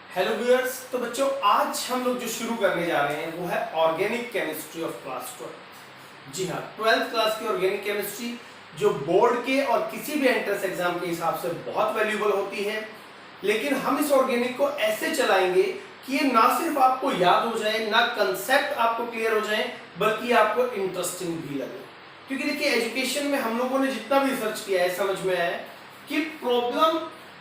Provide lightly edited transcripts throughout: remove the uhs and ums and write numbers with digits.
Hello viewers. तो बच्चों आज हम लोग जो शुरू करने जा रहे हैं वो है ऑर्गेनिक केमिस्ट्री ऑफ क्लास 12। जी हाँ, 12th क्लास की ऑर्गेनिक केमिस्ट्री जो बोर्ड के और किसी भी एंट्रेंस एग्जाम के हिसाब से बहुत वैल्यूबल होती है। लेकिन हम इस ऑर्गेनिक को ऐसे चलाएंगे कि ये ना सिर्फ आपको याद हो जाए, ना कंसेप्ट आपको क्लियर हो जाए, बल्कि आपको इंटरेस्टिंग भी लगे। क्योंकि देखिए एजुकेशन में हम लोगों ने जितना भी रिसर्च किया है समझ में आया है कि प्रॉब्लम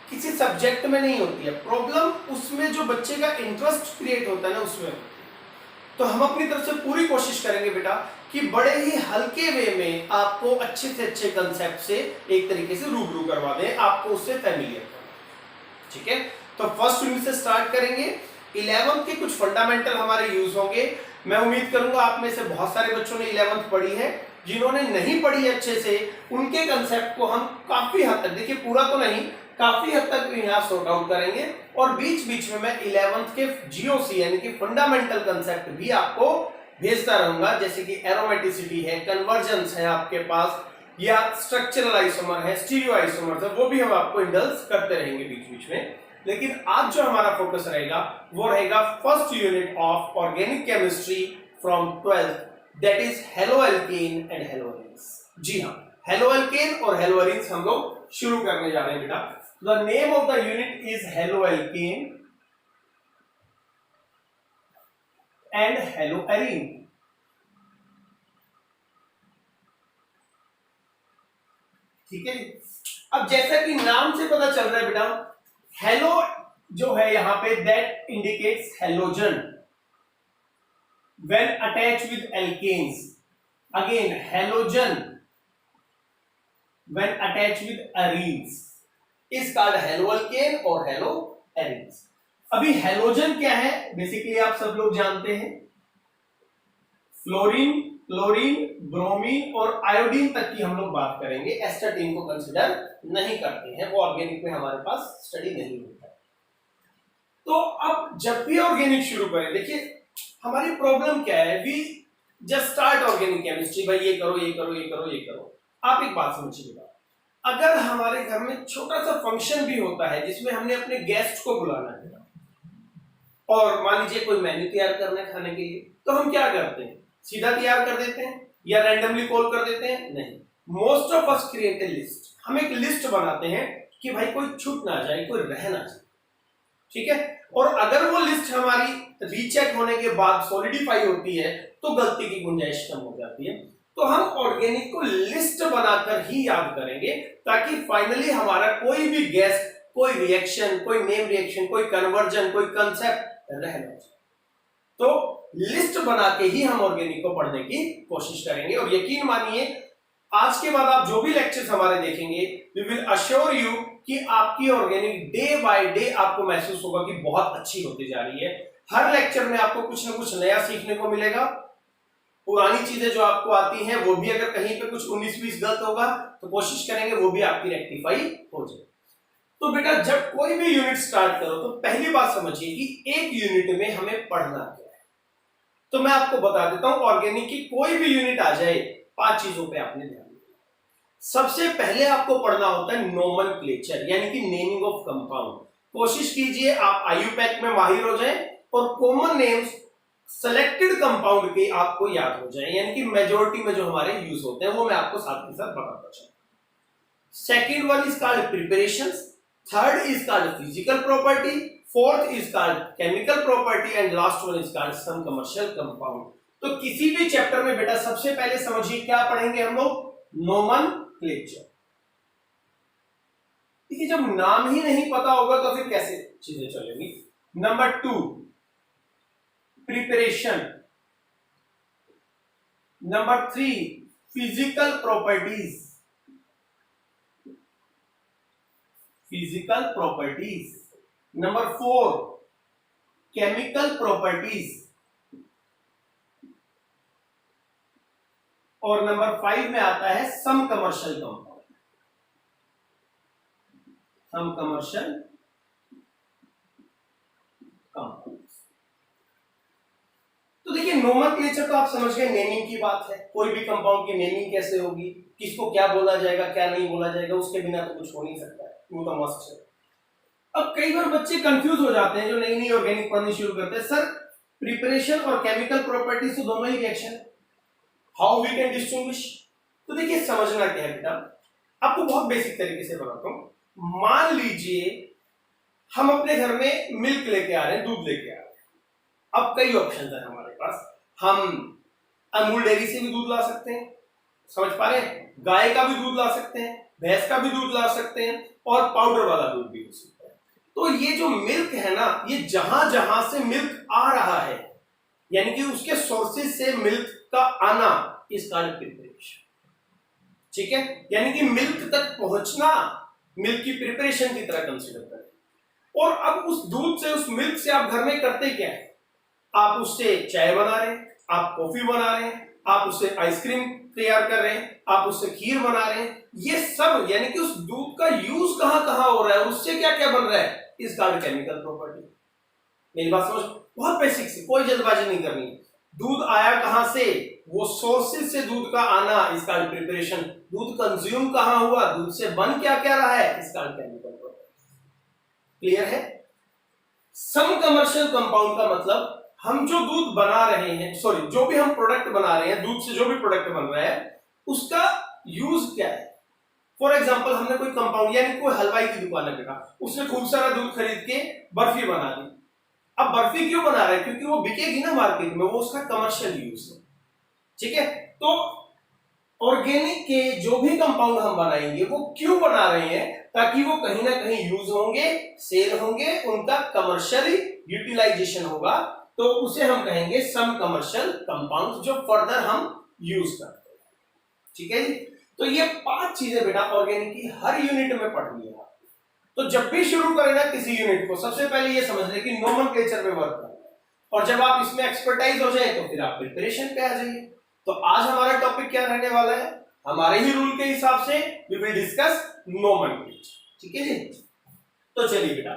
किसी सब्जेक्ट में नहीं होती है, प्रॉब्लम उसमें जो बच्चे का इंटरेस्ट क्रिएट होता है ना उसमें होती है। तो हम अपनी तरफ से पूरी कोशिश करेंगे बेटा कि बड़े ही हल्के वे में आपको अच्छे से अच्छे कंसेप्ट से एक तरीके से रूबरू करवा दें, आपको उससे फैमिलियर करवाएं। ठीक है, तो फर्स्ट यूनिट से स्टार्ट करेंगे। 11th के कुछ फंडामेंटल हमारे यूज होंगे। मैं उम्मीद करूंगा आप में से बहुत सारे बच्चों ने 11th पढ़ी है। जिन्होंने नहीं पढ़ी अच्छे से उनके कंसेप्ट को हम काफी हद तक, देखिए पूरा तो नहीं, काफी हद तक यहाँ सॉर्ट आउट करेंगे। और बीच बीच में मैं 11th के जीओसी यानी कि फंडामेंटल कंसेप्ट भी आपको भेजता रहूंगा, जैसे कि एरोमेटिसिटी है, कन्वर्जेंस है आपके पास, या स्ट्रक्चरल आइसोमर है, स्टीरियो आइसोमर है, वो भी हम आपको इंडल्स करते रहेंगे बीच बीच में। लेकिन आज जो हमारा फोकस रहेगा वो रहेगा first unit of organic chemistry from 12th, that is haloalkane and haloarenes. जी हाँ, हेलोएल्केन और हेलोअरीन्स हम लोग शुरू करने जा रहे हैं बेटा। The name of the unit is haloalkane and haloarine. ठीक है, अब जैसा कि नाम से पता चल रहा है बेटा, हेलो जो है यहां पे that indicates halogen when attached with alkanes. Again halogen when attached with arenes is called haloalkane और haloarenes. अभी हेलोजन क्या है बेसिकली आप सब लोग जानते हैं, फ्लोरीन, क्लोरीन, ब्रोमीन और आयोडीन तक की हम लोग बात करेंगे। एस्टाटीन को कंसिडर नहीं करते हैं, वो ऑर्गेनिक में हमारे पास स्टडी नहीं होता है। तो अब जब भी ऑर्गेनिक शुरू करें, देखिए हमारी प्रॉब्लम क्या है, we just start organic chemistry, भाई ये करो ये करो ये करो ये करो। आप एक बात समझिएगा, अगर हमारे घर में छोटा सा फंक्शन भी होता है जिसमें हमने अपने गेस्ट को बुलाना है और मान लीजिए कोई मेन्यू तैयार करना है खाने के लिए, तो हम क्या करते हैं, सीधा तैयार कर देते हैं या रैंडमली कॉल कर देते हैं? नहीं, most of us create a list. हम एक लिस्ट बनाते हैं कि भाई कोई छूट ना जाए, कोई रह ना जाए। ठीक है, और अगर वो लिस्ट हमारी रीचेक होने के बाद सॉलिडिफाई होती है तो गलती की गुंजाइश कम हो जाती है। तो हम ऑर्गेनिक को लिस्ट बनाकर ही याद करेंगे ताकि फाइनली हमारा कोई भी गेस्ट, कोई रिएक्शन, कोई नेम रिएक्शन, कोई कन्वर्जन, कोई कंसेप्ट रहना चाहिए। तो लिस्ट बना के ही हम ऑर्गेनिक को पढ़ने की कोशिश करेंगे। और यकीन मानिए आज के बाद आप जो भी लेक्चर्स हमारे देखेंगे, वी विल अश्योर यू कि आपकी ऑर्गेनिक डे बाय डे आपको महसूस होगा कि बहुत अच्छी होती जा रही है। हर लेक्चर में आपको कुछ ना कुछ नया सीखने को मिलेगा। पुरानी चीजें जो आपको आती हैं वो भी अगर कहीं पे कुछ 19-20 गलत होगा तो कोशिश करेंगे वो भी आपकी रेक्टिफाई हो जाए। तो बेटा जब कोई भी यूनिट स्टार्ट करो तो पहली बात समझिए कि एक यूनिट में हमें पढ़ना क्या है। तो मैं आपको बता देता हूं, ऑर्गेनिक की कोई भी यूनिट आ जाए 5 चीजों पे आपने ध्यान देना। सबसे पहले आपको पढ़ना होता है नोमेनक्लेचर यानी कि नेमिंग ऑफ कंपाउंड। कोशिश कीजिए आप आईयूपैक में माहिर हो जाएं और कॉमन नेम्स सेलेक्टेड कंपाउंड के आपको याद हो जाए, यानी कि मेजॉरिटी में जो हमारे यूज होते हैं वो मैं आपको साथ के साथ बताता चलूं। Second one is called preparations, third is called physical property, fourth is called chemical property and last one is called some commercial compound. तो किसी भी चैप्टर में बेटा सबसे पहले समझिए क्या पढ़ेंगे हम लोग, नोमेनक्लेचर। देखिए जब नाम ही नहीं पता होगा तो फिर कैसे चीजें चलेंगी। Number 2 preparation, number 3 physical properties, physical properties, number 4 chemical properties और नंबर 5 में आता है सम कमर्शियल कंपाउंड, सम कमर्शियल कंपाउंड। तो देखिए नोमेनक्लेचर तो आप समझ गए, नेमिंग की बात है, कोई भी कंपाउंड की नेमिंग कैसे होगी, किसको क्या बोला जाएगा क्या नहीं बोला जाएगा, उसके बिना तो कुछ हो नहीं सकता है, वो तो मस्ट है। अब कई बार बच्चे कंफ्यूज हो जाते हैं जो नई नई ऑर्गेनिक पढ़नी शुरू करते हैं, सर प्रिपरेशन और केमिकल प्रॉपर्टीज तो दोनों ही reaction, how we can distinguish. तो देखिए समझना क्या है बेटा, आपको बहुत बेसिक तरीके से बताता हूं। मान लीजिए हम अपने घर में मिल्क लेके आ रहे हैं, दूध लेके आ रहे हैं। अब कई ऑप्शन है हमारे पास, हम अमूल डेयरी से भी दूध ला सकते हैं, समझ पा रहे हैं, गाय का भी दूध ला सकते हैं, भैंस का भी दूध ला सकते हैं, और पाउडर वाला दूध भी हो सकता है। तो ये जो मिल्क है ना, ये जहां जहां से मिल्क आ रहा है, यानी कि उसके सोर्सेज से मिल्क का आना, इस कारण प्रिपरेशन, ठीक है, यानी कि मिल्क तक पहुंचना मिल्क की प्रिपरेशन की तरह कंसीडर करें। और अब उस दूध से, उस मिल्क से आप घर में करते क्या है, आप उससे चाय बना रहे हैं, आप कॉफी बना रहे हैं, आप उससे आइसक्रीम तैयार कर रहे हैं, आप उससे खीर बना रहे हैं, ये सब यानी कि उस दूध का यूज कहां कहां हो रहा है, उससे क्या क्या बन रहा है, इस कारण केमिकल प्रॉपर्टी। मेरी बात समझ, बहुत बेसिक से, कोई जल्दबाजी नहीं करनी। दूध आया कहां से, वो सोर्सेज से दूध का आना, इस कारण प्रिपरेशन। दूध कंज्यूम कहां हुआ, दूध से बन क्या क्या रहा है, इस कारण केमिकल प्रॉपर्टी। क्लियर है। सम कमर्शियल कंपाउंड का मतलब हम जो दूध बना रहे हैं, सॉरी जो भी हम प्रोडक्ट बना रहे हैं, दूध से जो भी प्रोडक्ट बन रहा है, उसका यूज क्या है। फॉर एग्जांपल हमने कोई कंपाउंड, यानी कोई हलवाई की दुकान है बेटा, उसने खूब सारा दूध खरीद के बर्फी बना दी। अब बर्फी क्यों बना रहा है, क्योंकि वो बिकेगी ना मार्केट में, वो उसका कमर्शियल यूज है, ठीक है। तो ऑर्गेनिक के जो भी कंपाउंड हम बनाएंगे वो क्यों बना रहे हैं, ताकि वो कहीं ना कहीं यूज होंगे, सेल होंगे, उनका कमर्शियली यूटिलाइजेशन होगा, तो उसे हम कहेंगे सम कमर्शियल कंपाउंड, जो फर्दर हम यूज करते हैं, ठीक है जी। तो ये 5 चीजें बेटा ऑर्गेनिक की हर यूनिट में पढ़नी है। तो जब भी शुरू करें ना किसी यूनिट को, सबसे पहले ये समझ लें कि नोमेनक्लेचर में वर्क करना है, और जब आप इसमें एक्सपर्टाइज हो जाए तो फिर आप प्रिपरेशन पे आ जाइए। तो आज हमारा टॉपिक क्या रहने वाला है, हमारे ही रूल के हिसाब से वी विल डिस्कस नोमेनक्लेचर, ठीक है जी। तो चलिए बेटा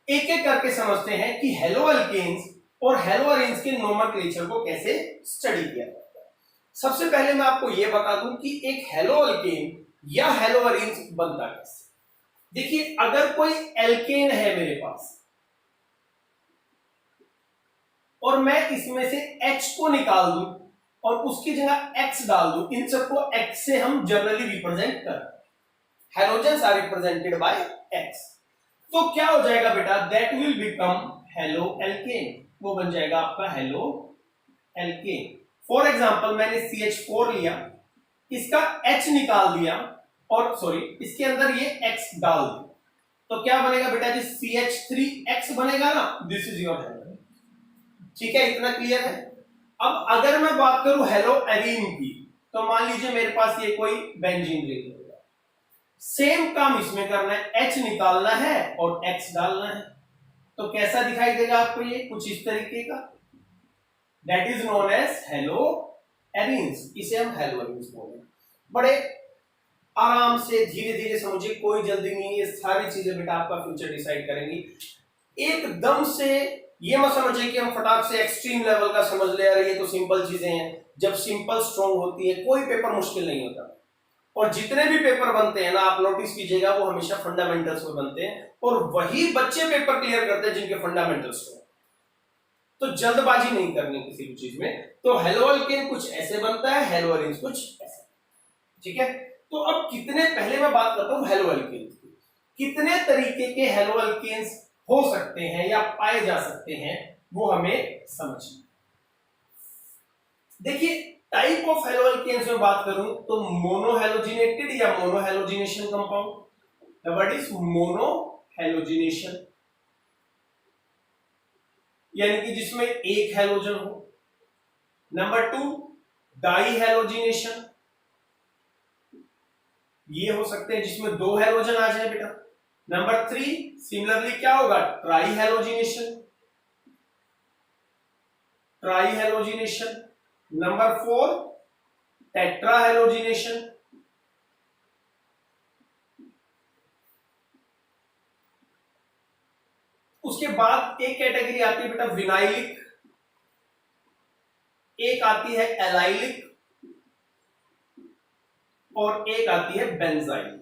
एक एक करके समझते हैं कि हेलोअल्केन्स और हेलोअरीन्स के नोमेनक्लेचर को कैसे स्टडी किया जाता है। सबसे पहले मैं आपको यह बता दूं कि एक हेलोअल्केन या हेलोअरीन्स बनता कैसे। देखिए अगर कोई एल्केन है मेरे पास और मैं इसमें से H को निकाल दूं और उसकी जगह X डाल दूं, इन सबको X से हम जनरली रिप्रेजेंट करते हैं, halogens are represented by X। तो क्या हो जाएगा बेटा, दैट विल बिकम हेलोअल्केन, वो बन जाएगा आपका हेलोअल्केन। फॉर एग्जांपल मैंने CH4 लिया, इसका H निकाल दिया और सॉरी इसके अंदर ये X डाल दिया, तो क्या बनेगा बेटा जी, CH3X बनेगा ना, दिस इज योर हेलोअल्केन, ठीक है, इतना क्लियर है। अब अगर मैं बात करूं हेलोअरीन की, तो मान लीजिए मेरे पास ये कोई बेंजीन रिंग है, सेम काम इसमें करना है, H निकालना है और X डालना है, तो कैसा दिखाई देगा आपको, ये कुछ इस तरीके का, दैट इज नोन एज हेलोअरीन्स, इसे हम हेलोअरीन्स बोलेंगे। बड़े आराम से धीरे धीरे समझिए, कोई जल्दी नहीं, ये सारी चीजें बेटा आपका फ्यूचर डिसाइड करेंगी। एकदम से ये मत समझिए कि हम फटाक से एक्सट्रीम लेवल का समझ ले रहे हैं, तो सिंपल चीजें हैं। जब सिंपल स्ट्रॉन्ग होती है कोई पेपर मुश्किल नहीं होता, और जितने भी पेपर बनते हैं ना आप नोटिस कीजिएगा वो हमेशा फंडामेंटल्स में बनते हैं, और वही बच्चे पेपर क्लियर करते हैं जिनके फंडामेंटल्स हो। तो जल्दबाजी नहीं करनी किसी भी चीज में। तो हेलोअल्केन कुछ ऐसे बनता है, हेलोअरीन्स कुछ ऐसे, ठीक है। तो अब कितने, पहले मैं बात करता हूं हेलोअल्केन की, कितने तरीके के हेलोअल्केन्स हो सकते हैं या पाए जा सकते हैं, वो हमें समझना। देखिए टाइप ऑफ हेलोअल्केन्स में बात करूं तो मोनोहेलोजिनेटेड या मोनोहेलोजिनेशन कंपाउंड, द वर्ड इज मोनोहेलोजिनेशन, यानी कि जिसमें एक हेलोजन हो। नंबर 2 डाई हेलोजिनेशन, ये हो सकते हैं जिसमें 2 हेलोजन आ जाए बेटा। नंबर 3 सिमिलरली क्या होगा, try halogenation, try halogenation. Number 4 tetra halogenation, उसके बाद एक कैटेगरी आती है बेटा विनाइलिक, एक आती है एलाइलिक और एक आती है बेंजाइलिक।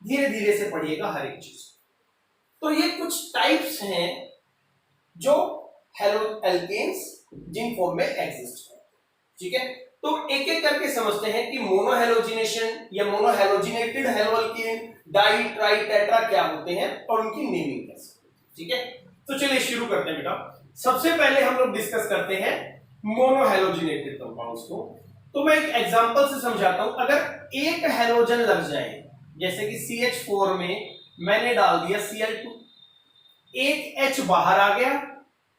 धीरे धीरे से पढ़िएगा हर एक चीज। तो ये कुछ टाइप्स हैं जो हेलो एल्केन्स जिन फॉर्म में एग्जिस्ट है, ठीक है। तो एक एक करके समझते हैं कि मोनोहेलोजिनेशन या मोनोहेलोजिनेटेड हेलोअल्केन, डाई, ट्राई, टेट्रा क्या होते हैं और उनकी नेमिंग कैसे, ठीक है। तो चलिए शुरू करते हैं बेटा। सबसे पहले हम लोग डिस्कस करते हैं मोनोहेलोजिनेटेड कंपाउंड्स को। तो मैं एक एग्जांपल से समझाता हूं। अगर एक हेलोजन लग जाए, जैसे कि CH4 में मैंने डाल दिया Cl2, एक H बाहर आ गया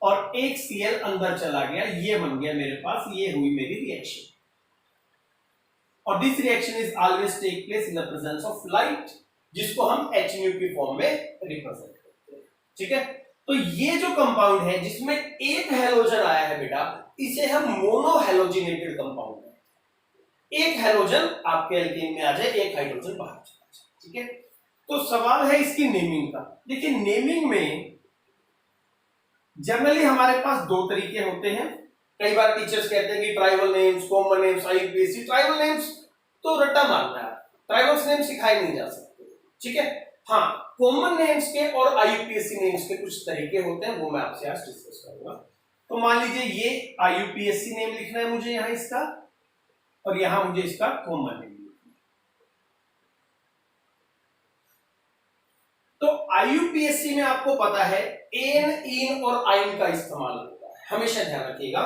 और एक Cl अंदर चला गया, ये बन गया मेरे पास, ये हुई मेरी रिएक्शन। और this reaction is always take place in the presence of light, जिसको हम HNO की फॉर्म में रिप्रेजेंट करते हैं, ठीक है। तो ये जो कंपाउंड है जिसमें एक हेलोजन आया है बेटा, इसे हम मोनोहेलोजिनेटेड कंपाउंड है। एक हेलोजन आपके एल्केन में आ जाए, एक हाइड्रोजन बाहर चला जाए, ठीक है। तो सवाल है इसकी नेमिंग का। देखिए नेमिंग में जनरली हमारे पास दो तरीके होते हैं। कई बार टीचर्स कहते हैं कि tribal names, common names, IUPAC। Tribal names तो रट्टा मारना है, ट्राइबल नेम्स सिखाए नहीं जा सकते, ठीक है। हाँ, कॉमन नेम्स के और IUPAC नेम्स के कुछ तरीके होते हैं, वो मैं आपसे आज डिस्कस करूंगा। तो मान लीजिए ये IUPAC नेम लिखना है मुझे यहां इसका, और यहां मुझे इसका कॉमन नेम लिखना है। तो IUPAC में आपको पता है एन, इन और आइन का इस्तेमाल होता है, हमेशा ध्यान रखिएगा।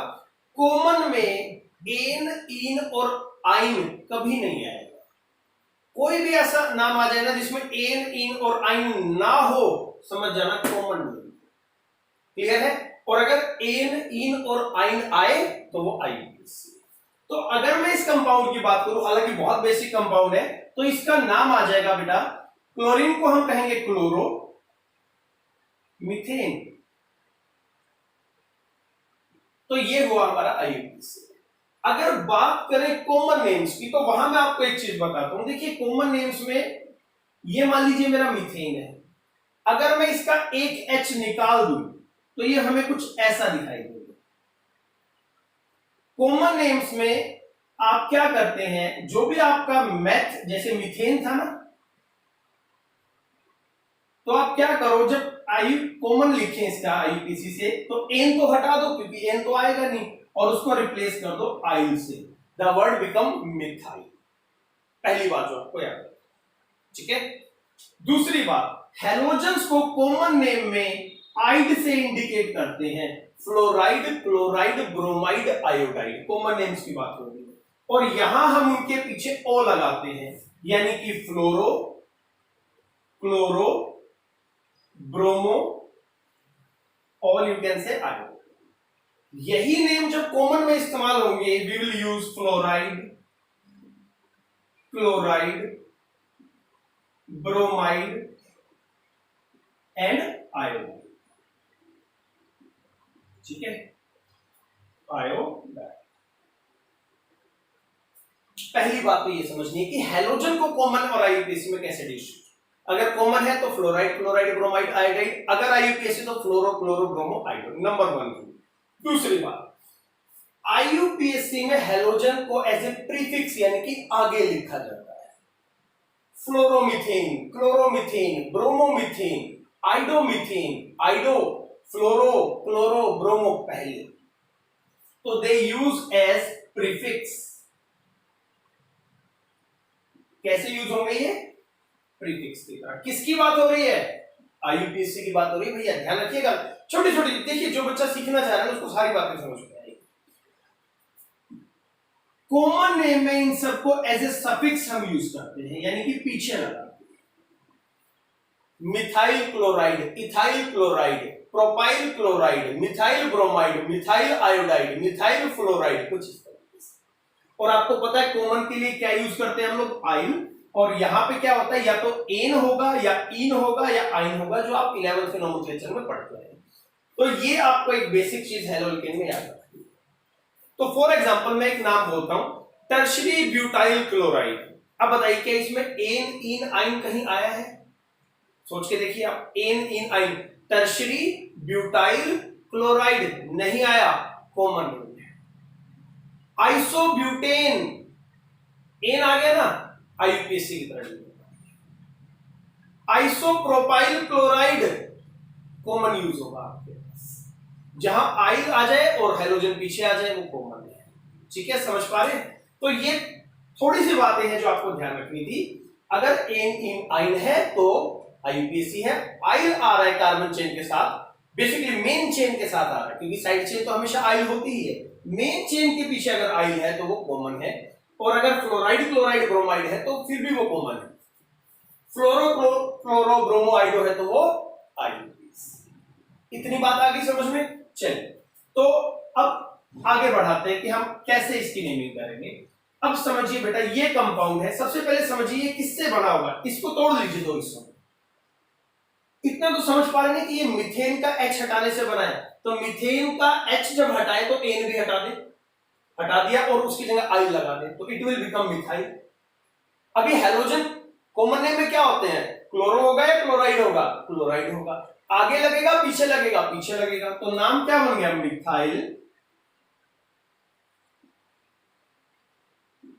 कॉमन में एन, इन और आइन कभी नहीं आएगा। कोई भी ऐसा नाम आ जाए ना जिसमें एन, इन और आइन ना हो, समझ जाना कॉमन नेम, क्लियर है। और अगर एन, इन और आइन आए तो वो IUPAC। तो अगर मैं इस कंपाउंड की बात करूं, हालांकि बहुत बेसिक कंपाउंड है, तो इसका नाम आ जाएगा बेटा, क्लोरीन को हम कहेंगे क्लोरो मीथेन। तो ये हुआ हमारा IUPAC। अगर बात करें कॉमन नेम्स की, तो वहां मैं आपको एक चीज बताता हूं। देखिए कॉमन नेम्स में ये मान लीजिए मेरा मीथेन है, अगर मैं इसका एक H निकाल दूं तो ये हमें कुछ ऐसा दिखाई देगा। कॉमन नेम्स में आप क्या करते हैं, जो भी आपका मैथ, जैसे मीथेन था ना, तो आप क्या करो, जब कॉमन लिखें इसका IUPAC से, तो एन तो हटा दो क्योंकि एन तो आएगा नहीं, और उसको रिप्लेस कर दो आइल से, द वर्ड बिकम मिथाइल। पहली बात जो आपको याद रखना, ठीक है। दूसरी बात, हेलोजन्स को कॉमन नेम में आइड से इंडिकेट करते हैं, fluoride, chloride, bromide, iodide, common names की बात हो रही है। और यहां हम उनके पीछे ओ लगाते हैं, यानी कि fluoro, chloro, bromo, all you can say iodo. यही नेम जब कॉमन में इस्तेमाल होंगे, we will use fluoride, chloride, bromide and iodide, ठीक है, आयोडाइड। पहली बात तो ये समझनी है कि हेलोजन को कॉमन और IUPAC में कैसे डिस्ट्रीब्यूट। अगर कॉमन है तो फ्लोराइड, क्लोराइड, ब्रोमाइड, आयोडाइड। अगर IUPAC तो फ्लोरो, क्लोरो, ब्रोमो, आयोडाइड। नंबर 1। दूसरी बात, IUPAC में हेलोजन को एज ए प्रीफिक्स यानी कि आगे लिखा जाता है। फ्लोरोमीथेन, क्लोरोमीथेन, ब्रोमोमीथेन, आइडोमीथेन, आइडो, फ्लोरो, क्लोरो, ब्रोमो पहले, तो दे यूज एज प्रीफिक्स। कैसे यूज होंगे ये? प्रीफिक्स की तरह। किसकी बात हो रही है? IUPAC की बात हो रही है भैया, ध्यान रखिएगा। छोटी छोटी देखिए, जो बच्चा सीखना चाह रहा है उसको सारी बातें समझ में आएगी। कॉमन नेम में इन सबको एज ए सफिक्स हम यूज करते हैं, यानी कि पीछे लगाते हैं। Methyl chloride, ethyl chloride, propyl chloride, methyl bromide, methyl iodide, methyl fluoride, कुछ इस तरीके से। और आपको पता है कॉमन के लिए क्या यूज करते हैं हम लोग? आइन। और यहां पे क्या होता है, या तो एन होगा या इन होगा या आइन होगा, जो आप 11th के नोमेनक्लेचर में पढ़ते हैं। तो ये आपको एक बेसिक चीज हेलोल्केन में याद रखनी है। तो फॉर एग्जांपल मैं एक नाम बोलता हूं, टर्शरी ब्यूटाइल क्लोराइड। अब बताइए क्या इसमें एन, इन, आइन कहीं आया है? सोच के देखिए आप, एन, इन, आइन। टर्शरी ब्यूटाइल क्लोराइड नहीं आया, कॉमन में। आइसोब्यूटेन, एन आ गया ना, IUPAC की तरह। आइसोप्रोपाइल क्लोराइड कॉमन यूज होगा आपके पास, जहां आइल आ जाए और हेलोजन पीछे आ जाए वो कॉमन है। ठीक है, समझ पा रहे हैं? तो ये थोड़ी सी बातें हैं जो आपको ध्यान रखनी थी। अगर एन आइल है तो आईयूपीएसी है, आइल आ रहा है कार्बन चेन के साथ, बेसिकली मेन चेन के साथ आ रहा है, क्योंकि साइड चेन तो हमेशा आइल होती ही है, मेन चेन के पीछे अगर आइल है तो वो कॉमन है, और अगर फ्लोराइड क्लोराइड ब्रोमाइड है तो फिर भी वो कॉमन है, फ्लोरो ब्रोमोआइडो है तो वो आईयूपीएसी। इतनी बात आ गई समझ में? चलिए, तो अब आगे बढ़ाते हैं कि हम कैसे इसकी नेमिंग करेंगे। अब समझिए बेटा, ये कंपाउंड है, सबसे पहले समझिए ये किससे बना होगा, इसको तोड़ लीजिए दो हिस्सों में। इतना तो समझ पा रहे हैं कि ये मीथेन का H हटाने से बना है, तो मीथेन का H जब हटाए तो एन भी हटा दे, हटा दिया और उसकी जगह आई लगा दे तो इट विल बिकम मिथाइल। अभी हेलोजन कॉमन नेम में क्या होते हैं, क्लोरो होगा या क्लोराइड होगा, क्लोराइड होगा, आगे लगेगा पीछे लगेगा, पीछे लगेगा, तो नाम क्या बन गया, मिथाइल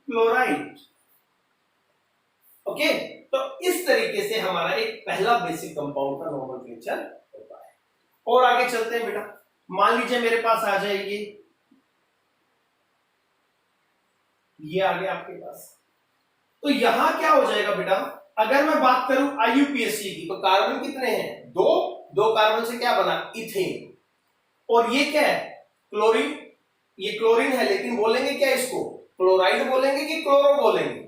क्लोराइड। ओके, तो इस तरीके से हमारा एक पहला बेसिक कंपाउंड का नोमेनक्लेचर होता है। और आगे चलते हैं बेटा, मान लीजिए मेरे पास आ जाएगी, ये आ गया आपके पास, तो यहां क्या हो जाएगा बेटा, अगर मैं बात करूं आईयूपीएसी की, तो कार्बन कितने हैं, दो कार्बन से क्या बना, इथेन, और ये क्या है, क्लोरीन, ये क्लोरीन है, लेकिन बोलेंगे क्या इसको, क्लोराइड बोलेंगे कि क्लोरो बोलेंगे,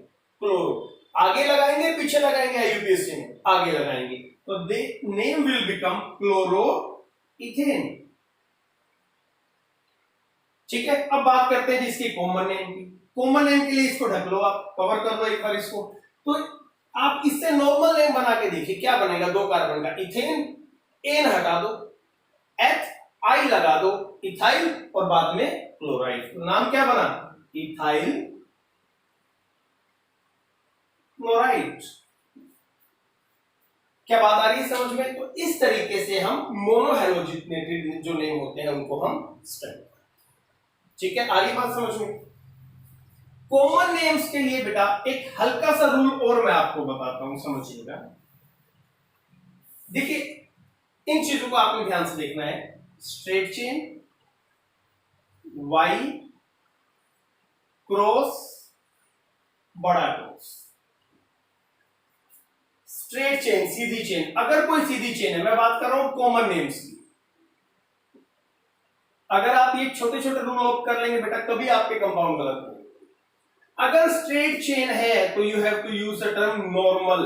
क्लोरो, आगे लगाएंगे पीछे लगाएंगे, आईयूपीएसी में आगे लगाएंगे, तो they name will become chloro ethane. ठीक है, अब बात करते हैं जिसकी कॉमन नेम की। कॉमन नेम के लिए इसको ढक लो, आप कवर कर लो एक बार इसको, तो आप इससे नॉर्मल नेम बना के देखिए क्या बनेगा, दो कार्बन का, इथेन, एन हटा दो, एथ आई लगा दो, इथाइल, और बाद में क्लोराइड, तो नाम क्या बना, इथाइल क्लोराइड। क्या बात आ रही है समझ में? तो इस तरीके से हम मोनोहैलोजिनेटेड जो नेम होते हैं उनको हम स्टडी करते हैं। ठीक है, आ रही बात समझ में? कॉमन नेम्स के लिए बेटा एक हल्का सा रूल और मैं आपको बताता हूं, समझिएगा। देखिए, इन चीजों को आपने ध्यान से देखना है, स्ट्रेट चेन, वाई, क्रॉस, बड़ा क्रॉस, स्ट्रेट चेन, सीधी चेन, अगर कोई सीधी चेन है, मैं बात कर रहा हूं कॉमन नेम्स की, अगर आप ये छोटे छोटे रूल नोट कर लेंगे बेटा, कभी आपके कंपाउंड गलत नहीं। अगर स्ट्रेट चेन है तो you have to use the term normal,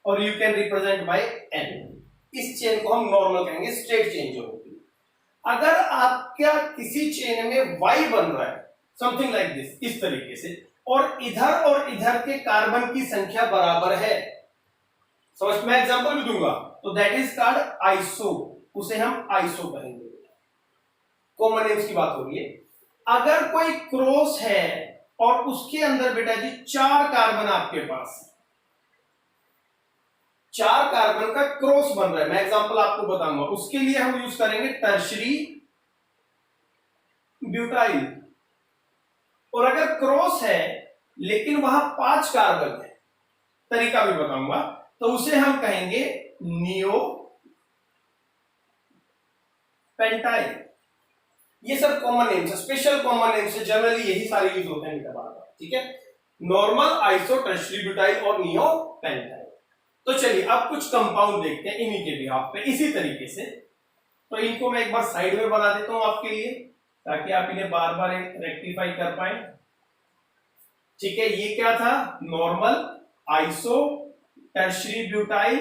और you can represent by n, इस चेन को हम नॉर्मल कहेंगे, स्ट्रेट चेन जो होती है। अगर आपका किसी चेन में वाई बन रहा है, समथिंग लाइक दिस, इस तरीके से, और इधर के कार्बन की संख्या बराबर है, समझ, मैं एग्जांपल भी दूंगा, तो दैट इज कॉल्ड आइसो, उसे हम आइसो कहेंगे। कॉमन नेम्स की बात हो रही है। अगर कोई क्रॉस है और उसके अंदर बेटा जी 4 कार्बन आपके पास, 4 कार्बन का क्रॉस बन रहा है, मैं एग्जांपल आपको बताऊंगा, उसके लिए हम यूज करेंगे टर्शरी ब्यूटाइल। और अगर क्रॉस है लेकिन वहां 5 कार्बन है, तरीका भी बताऊंगा, तो उसे हम कहेंगे नियो पेंटाइल। ये सब कॉमन नेम्स है, स्पेशल कॉमन नेम्स है, जनरली यही सारे यूज होते हैं बेटा। ठीक है, नॉर्मल, आइसो, टर्शरी ब्यूटाइल और नियो पेंटाइल। तो चलिए अब कुछ कंपाउंड देखते हैं इन्हीं के बिहाफ पे, इसी तरीके से। तो इनको मैं एक बार साइड में बना देता हूं आपके लिए, ताकि आप इन्हें बार बार रेक्टिफाई कर पाए। ठीक है, ये क्या था, नॉर्मल, आइसो, टर्शरी ब्यूटाइल,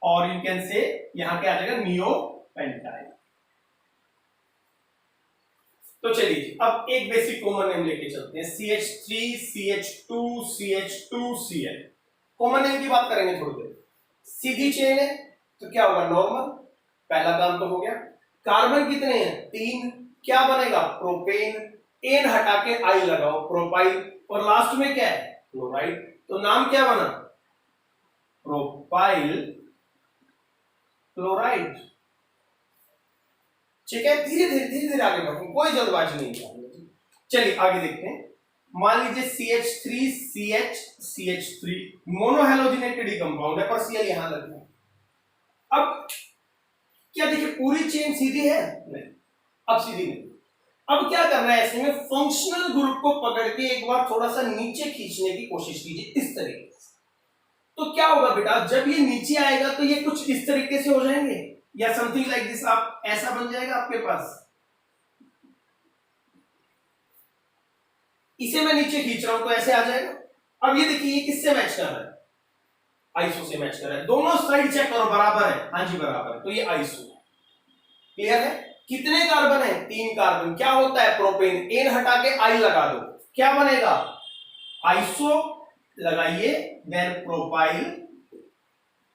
और यू कैन से यहां क्या आ जाएगा, नियो पेंटाइल। तो चलिए अब एक बेसिक कॉमन नेम लेके चलते हैं, CH3, CH2, CH2Cl। Common name की बात करेंगे थोड़ी देर। सीधी चेन है तो क्या होगा, नॉर्मल, पहला काम तो हो गया। कार्बन कितने हैं, 3, क्या बनेगा, प्रोपेन, एन हटा के आई लगाओ, प्रोपाइल, और लास्ट में क्या है, क्लोराइड, तो नाम क्या बना, प्रोपाइल क्लोराइड। ठीक है, धीरे धीरे आगे बढ़ो, कोई जल्दबाजी नहीं चाहिए। चलिए आगे देखते हैं। मान लीजिए CH3 CH CH3 मोनोहेलोजिनेटेड ही कंपाउंड है, पर Cl यहां लग गया। अब क्या देखिए पूरी चेन सीधी है? नहीं, अब सीधी नहीं। अब क्या करना है, ऐसे में फंक्शनल ग्रुप को पकड़ के एक बार थोड़ा सा नीचे खींचने की कोशिश कीजिए इस तरीके से। तो क्या होगा बेटा, जब ये नीचे आएगा तो ये कुछ इस तरीके से हो जाएंगे या समथिंग लाइक दिस, आप ऐसा बन जाएगा आपके पास। इसे मैं नीचे खींच रहा हूं तो ऐसे आ जाएगा। अब ये देखिए ये किससे मैच कर रहा है? आइसो से मैच कर रहा है। दोनों साइड चेक करो, बराबर है? हाँ जी बराबर है, तो ये आइसो। क्लियर है? कितने कार्बन है? 3 कार्बन। क्या होता है प्रोपेन? एन हटा के आई लगा दो, क्या बनेगा? आइसो लगाइए, देन प्रोपाइल,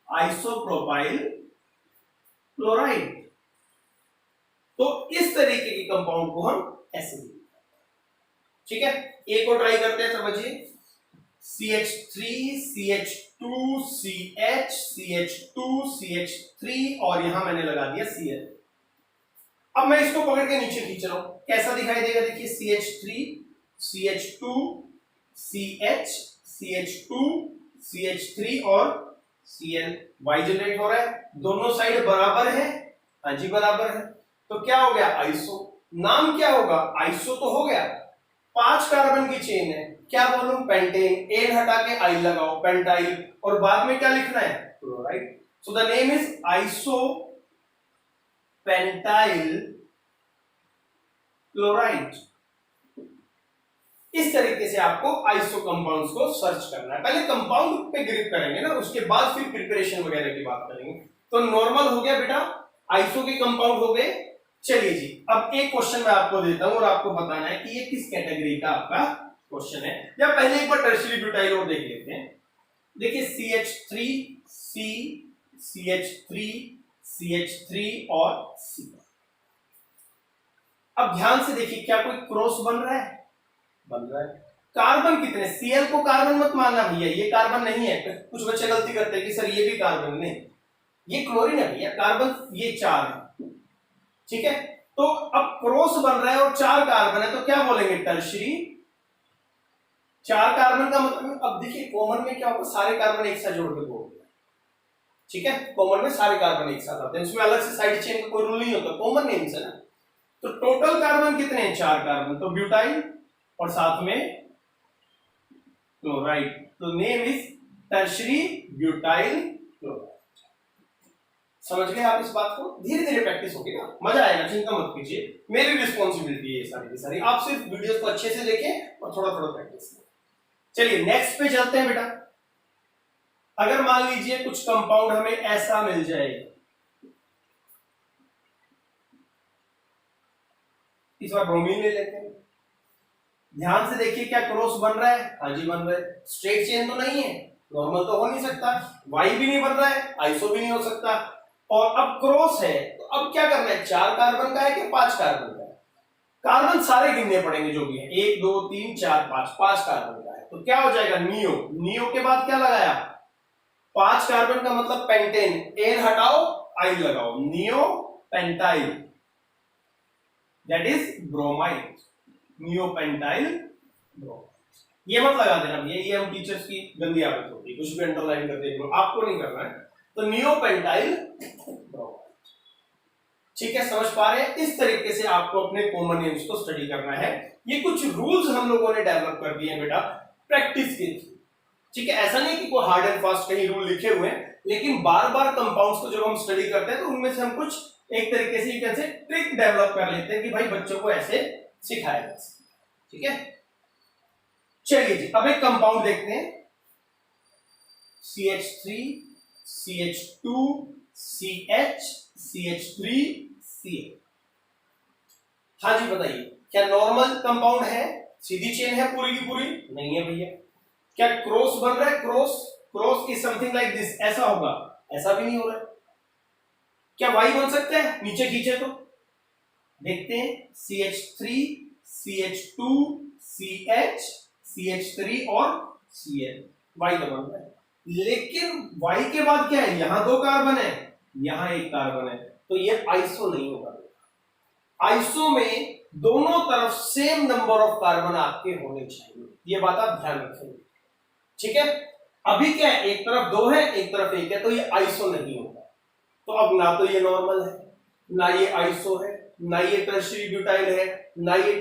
आइसोप्रोपाइल क्लोराइड। तो इस तरीके के कंपाउंड को हम ऐसे, ठीक है। एक को ट्राई करते हैं, समझिए। CH3 CH2 CH CH2 CH3 और यहां मैंने लगा दिया Cl। अब मैं इसको पकड़ के नीचे खींच रहा हूं, कैसा दिखाई देगा? देखिए CH3 CH2 CH CH2 CH3 और Cl, Y जनरेट हो रहा है, दोनों साइड बराबर है। हाँ जी बराबर है, तो क्या हो गया? आइसो। नाम क्या होगा? आइसो तो हो गया। 5 कार्बन की चेन है, क्या बोलूं? पेंटेन। एन हटा के आई लगाओ, पेंटाइल, और बाद में क्या लिखना है? Chloride. So the name is iso pentyl chloride. इस तरीके से आपको आइसो कंपाउंड्स को सर्च करना है। पहले कंपाउंड पे ग्रिप करेंगे ना, उसके बाद फिर प्रिपरेशन वगैरह की बात करेंगे। तो नॉर्मल हो गया बेटा, आइसो के कंपाउंड हो गए। चलिए जी, अब एक क्वेश्चन मैं आपको देता हूं और आपको बताना है कि ये किस कैटेगरी का आपका क्वेश्चन है। या पहले एक बार टर्शियरी ब्यूटाइल और देख लेते हैं। देखिए CH3 C CH3 CH3 और C। अब ध्यान से देखिए, क्या कोई क्रॉस बन रहा है? बन रहा है। कार्बन कितने? Cl को कार्बन मत मानना भैया, ये कार्बन नहीं है। कुछ बच्चे गलती करते हैं कि सर ये भी कार्बन, नहीं, ये क्लोरीन है भैया। कार्बन ये 4 है, ठीक है। तो अब क्रॉस बन रहा है और 4 कार्बन है, तो क्या बोलेंगे? टर्शियरी। 4 कार्बन का मतलब, अब देखिए कॉमन में क्या होगा, सारे कार्बन एक साथ जोड़ के बोल दिया, ठीक है। कॉमन में सारे कार्बन एक साथ आते हैं, उसमें अलग से साइड चेन का कोई रूल नहीं होता, कॉमन नेम्स है ना। तो टोटल कार्बन कितने हैं? 4 कार्बन, तो ब्यूटाइल और साथ में क्लोराइड, तो name is tertiary butyl chloride. समझ गए आप इस बात को? धीरे धीरे प्रैक्टिस होगी ना, मजा आएगा, चिंता मत कीजिए, मेरी रिस्पॉन्सिबिलिटी है ये सारी की सारी। आप सिर्फ वीडियोस को अच्छे से देखें और थोड़ा थोड़ा प्रैक्टिस करें। चलिए नेक्स्ट पे चलते हैं बेटा। अगर मान लीजिए कुछ कंपाउंड हमें ऐसा मिल जाए, इस बार ब्रोमीन ले लेते हैं। ध्यान से देखिए, क्या क्रॉस बन रहा है? हाँ जी बन रहा है। स्ट्रेट चेन तो नहीं है, नॉर्मल तो हो नहीं सकता, वाई भी नहीं बन रहा है, आइसो भी नहीं हो सकता, और अब क्रॉस है, तो अब क्या करना है? 4 कार्बन का है कि 5 कार्बन का है? कार्बन सारे गिनने पड़ेंगे जो भी है, 1 2 3 4 5, 5 कार्बन का है, तो क्या हो जाएगा? नियो। नियो के बाद क्या लगाया? 5 कार्बन का मतलब पेंटेन, एन हटाओ आई लगाओ, neo pentyl, that is bromide, neo pentyl bromide. ये मत लगा देना भैया, ये हम टीचर्स की गंदी आदत होती है, कुछ भी अंडरलाइन कर देते हो, आपको नहीं करना है। तो नियो पेंटाइल ब्रोमाइड, ठीक है, समझ पा रहे हैं? इस तरीके से आपको अपने कॉमन नेम्स को स्टडी करना है। ये कुछ रूल्स हम लोगों ने डेवलप कर दिए हैं बेटा प्रैक्टिस के, ठीक है। ऐसा नहीं कि कोई हार्ड एंड फास्ट कहीं रूल लिखे हुए हैं, लेकिन बार बार कंपाउंड्स को जब हम स्टडी करते हैं तो उनमें से हम कुछ एक तरीके से कैसे ट्रिक डेवलप कर लेते हैं कि भाई बच्चों को ऐसे सिखाया जा सके, ठीक है। चलिए जी, अब एक कंपाउंड देखते हैं, CH3 CH2 CH CH3 Cl। हाँ जी बताइए, क्या नॉर्मल कंपाउंड है? सीधी चेन है पूरी की पूरी? नहीं है भैया। क्या क्रॉस बन रहा है? Cross is something like this, ऐसा होगा? ऐसा भी नहीं हो रहा है। क्या वाई बन सकता है नीचे खींचे तो? देखते हैं, CH3 CH2 CH CH3 और Cl, वाई तो बन रहा है, लेकिन वाई के बाद क्या है? यहां 2 कार्बन है, यहां 1 कार्बन है, तो ये आइसो नहीं होगा। आइसो में दोनों तरफ सेम नंबर ऑफ कार्बन आपके होने चाहिए, ये बात आप ध्यान रखेंगे। ठीक है, अभी क्या है, एक तरफ दो है एक तरफ एक है, तो ये आइसो नहीं होगा। तो अब ना तो ये नॉर्मल है, ना ये आइसो है, ना ये टर्शियरी ब्यूटाइल है, ना ये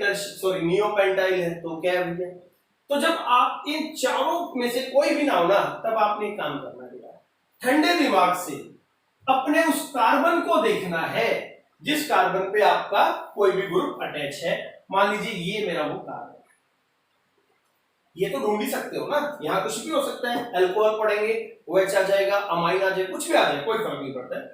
नियोपेंटाइल है, तो क्या है भैया? तो जब आप इन चारों में से कोई भी ना हो ना, तब आपने एक काम करना है, ठंडे दिमाग से अपने उस कार्बन को देखना है जिस कार्बन पे आपका कोई भी ग्रुप अटैच है। मान लीजिए ये मेरा वो कार्बन, ये तो ढूंढ ही सकते हो ना, यहाँ कुछ भी हो सकता है, अल्कोहल पढ़ेंगे OH आ जाएगा, अमाइन आ जाएगा, कुछ भी आ जाए, कोई फर्क नहीं पड़ता है।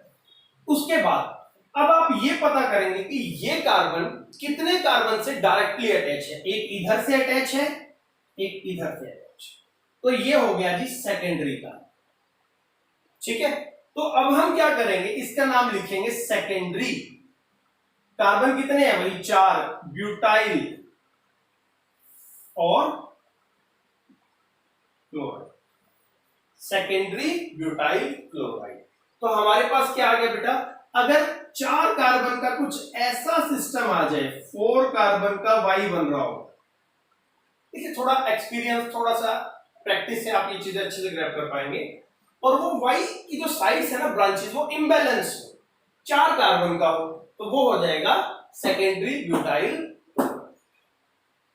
उसके बाद अब आप ये पता करेंगे कि ये कार्बन कितने कार्बन से डायरेक्टली अटैच है, एक इधर से अटैच है, एक इधर से अटैच है, तो ये हो गया जी सेकेंडरी कार्बन। ठीक है, तो अब हम क्या करेंगे, इसका नाम लिखेंगे सेकेंडरी कार्बन। कितने हैं, वही 4, ब्यूटाइल और क्लोराइड, सेकेंडरी ब्यूटाइल क्लोराइड। तो हमारे पास क्या आ गया बेटा, अगर 4 कार्बन का कुछ ऐसा सिस्टम आ जाए, 4 कार्बन का Y बन रहा हो, देखिए थोड़ा एक्सपीरियंस, थोड़ा सा प्रैक्टिस से आप ये चीजें अच्छे से ग्रैब कर पाएंगे। और वो Y की जो साइड्स है ना, ब्रांचेस, वो इम्बैलेंस हो, 4 कार्बन का हो, तो वो हो जाएगा सेकेंडरी ब्यूटाइल।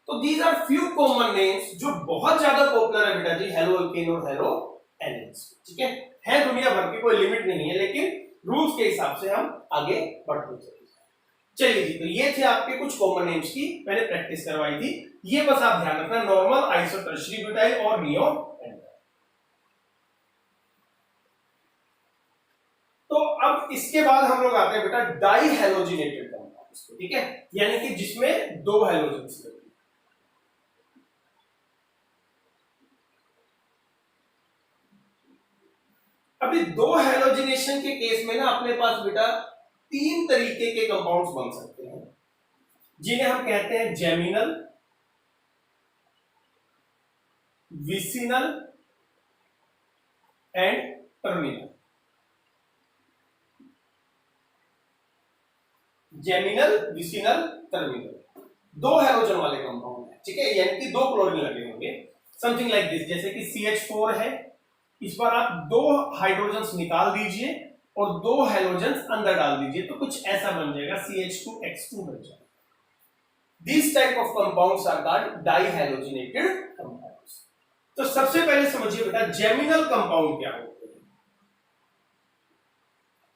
तो these are few common names जो बहुत ज्यादा पॉपुलर है बेटा जी, हेलो अल्केन और हेलो एल्केन्स। ठीक है दुनिया भर की, कोई लिमिट नहीं है, लेकिन रूल्स के हिसाब से हम आगे बढ़ते चलेंगे। चलिए जी, तो ये थे आपके कुछ कॉमन नेम्स की मैंने प्रैक्टिस करवाई थी, ये बस आप ध्यान रखना, नॉर्मल, आइसो, टर्शियरी ब्यूटाइल और नियो। तो अब इसके बाद हम लोग आते हैं बेटा डाई हैलोजिनेटेड कंपाउंड्स को। ठीक है, यानी कि जिसमें 2 हैलोजेंस रहते हैं। अभी 2 हैलोजिनेशन के केस में ना अपने पास बेटा 3 तरीके के कंपाउंड्स बन सकते हैं, जिन्हें हम कहते हैं geminal, vicinal and terminal. Geminal, vicinal, terminal, 2 halogen वाले कंपाउंड है। ठीक है, यानी कि 2 क्लोरीन लगे होंगे, समथिंग लाइक दिस। जैसे कि CH4 है, इस पर आप 2 हाइड्रोजन्स निकाल दीजिए और 2 हैलोजन्स अंदर डाल दीजिए, तो कुछ ऐसा बन जाएगा, CH2X2 बन जाएगा। These type of compounds are called dihalogenated compounds। तो सबसे पहले समझिए बेटा जेमिनल कंपाउंड क्या होते हैं।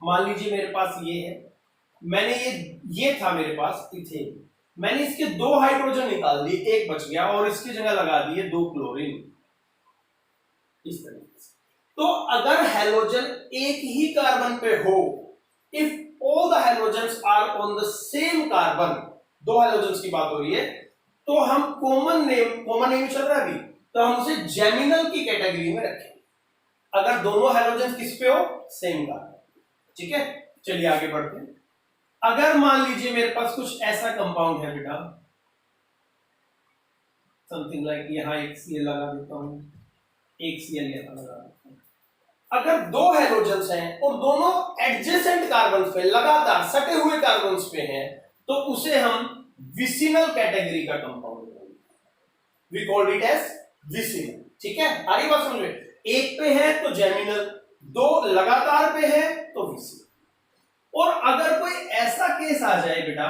मान लीजिए मेरे पास ये है, मैंने ये था मेरे पास इथेन, मैंने इसके 2 हाइड्रोजन निकाल दिए, एक बच गया, और इसकी जगह लगा दिए 2 क्लोरीन, इस तरीके से। तो अगर हैलोजन एक ही कार्बन पे हो, if all the halogens are on the same carbon, 2 halogens की बात हो रही है, तो हम कॉमन नेम चल रहा है अभी, तो हम उसे जेमिनल की कैटेगरी में रखेंगे, अगर दोनों हैलोजेंस किस पे हो, सेम कार्बन। ठीक है, चलिए आगे बढ़ते हैं। अगर मान लीजिए मेरे पास कुछ ऐसा कंपाउंड है बेटा, समथिंग लाइक यहां एक Cl लगा देता हूं, एक Cl यहां लगा देता हूं। अगर 2 हैलोजेंस हैं और दोनों एडजेसेंट कार्बन पे, लगातार सटे हुए कार्बन पे हैं, तो उसे हम विसिनल कैटेगरी का कंपाउंड बोलते हैं, we call it as vicinal. ठीक है, आ रही बात समझ में? एक पे है तो जेमिनल, 2 लगातार पे है तो विसिनल। और अगर कोई ऐसा केस आ जाए बेटा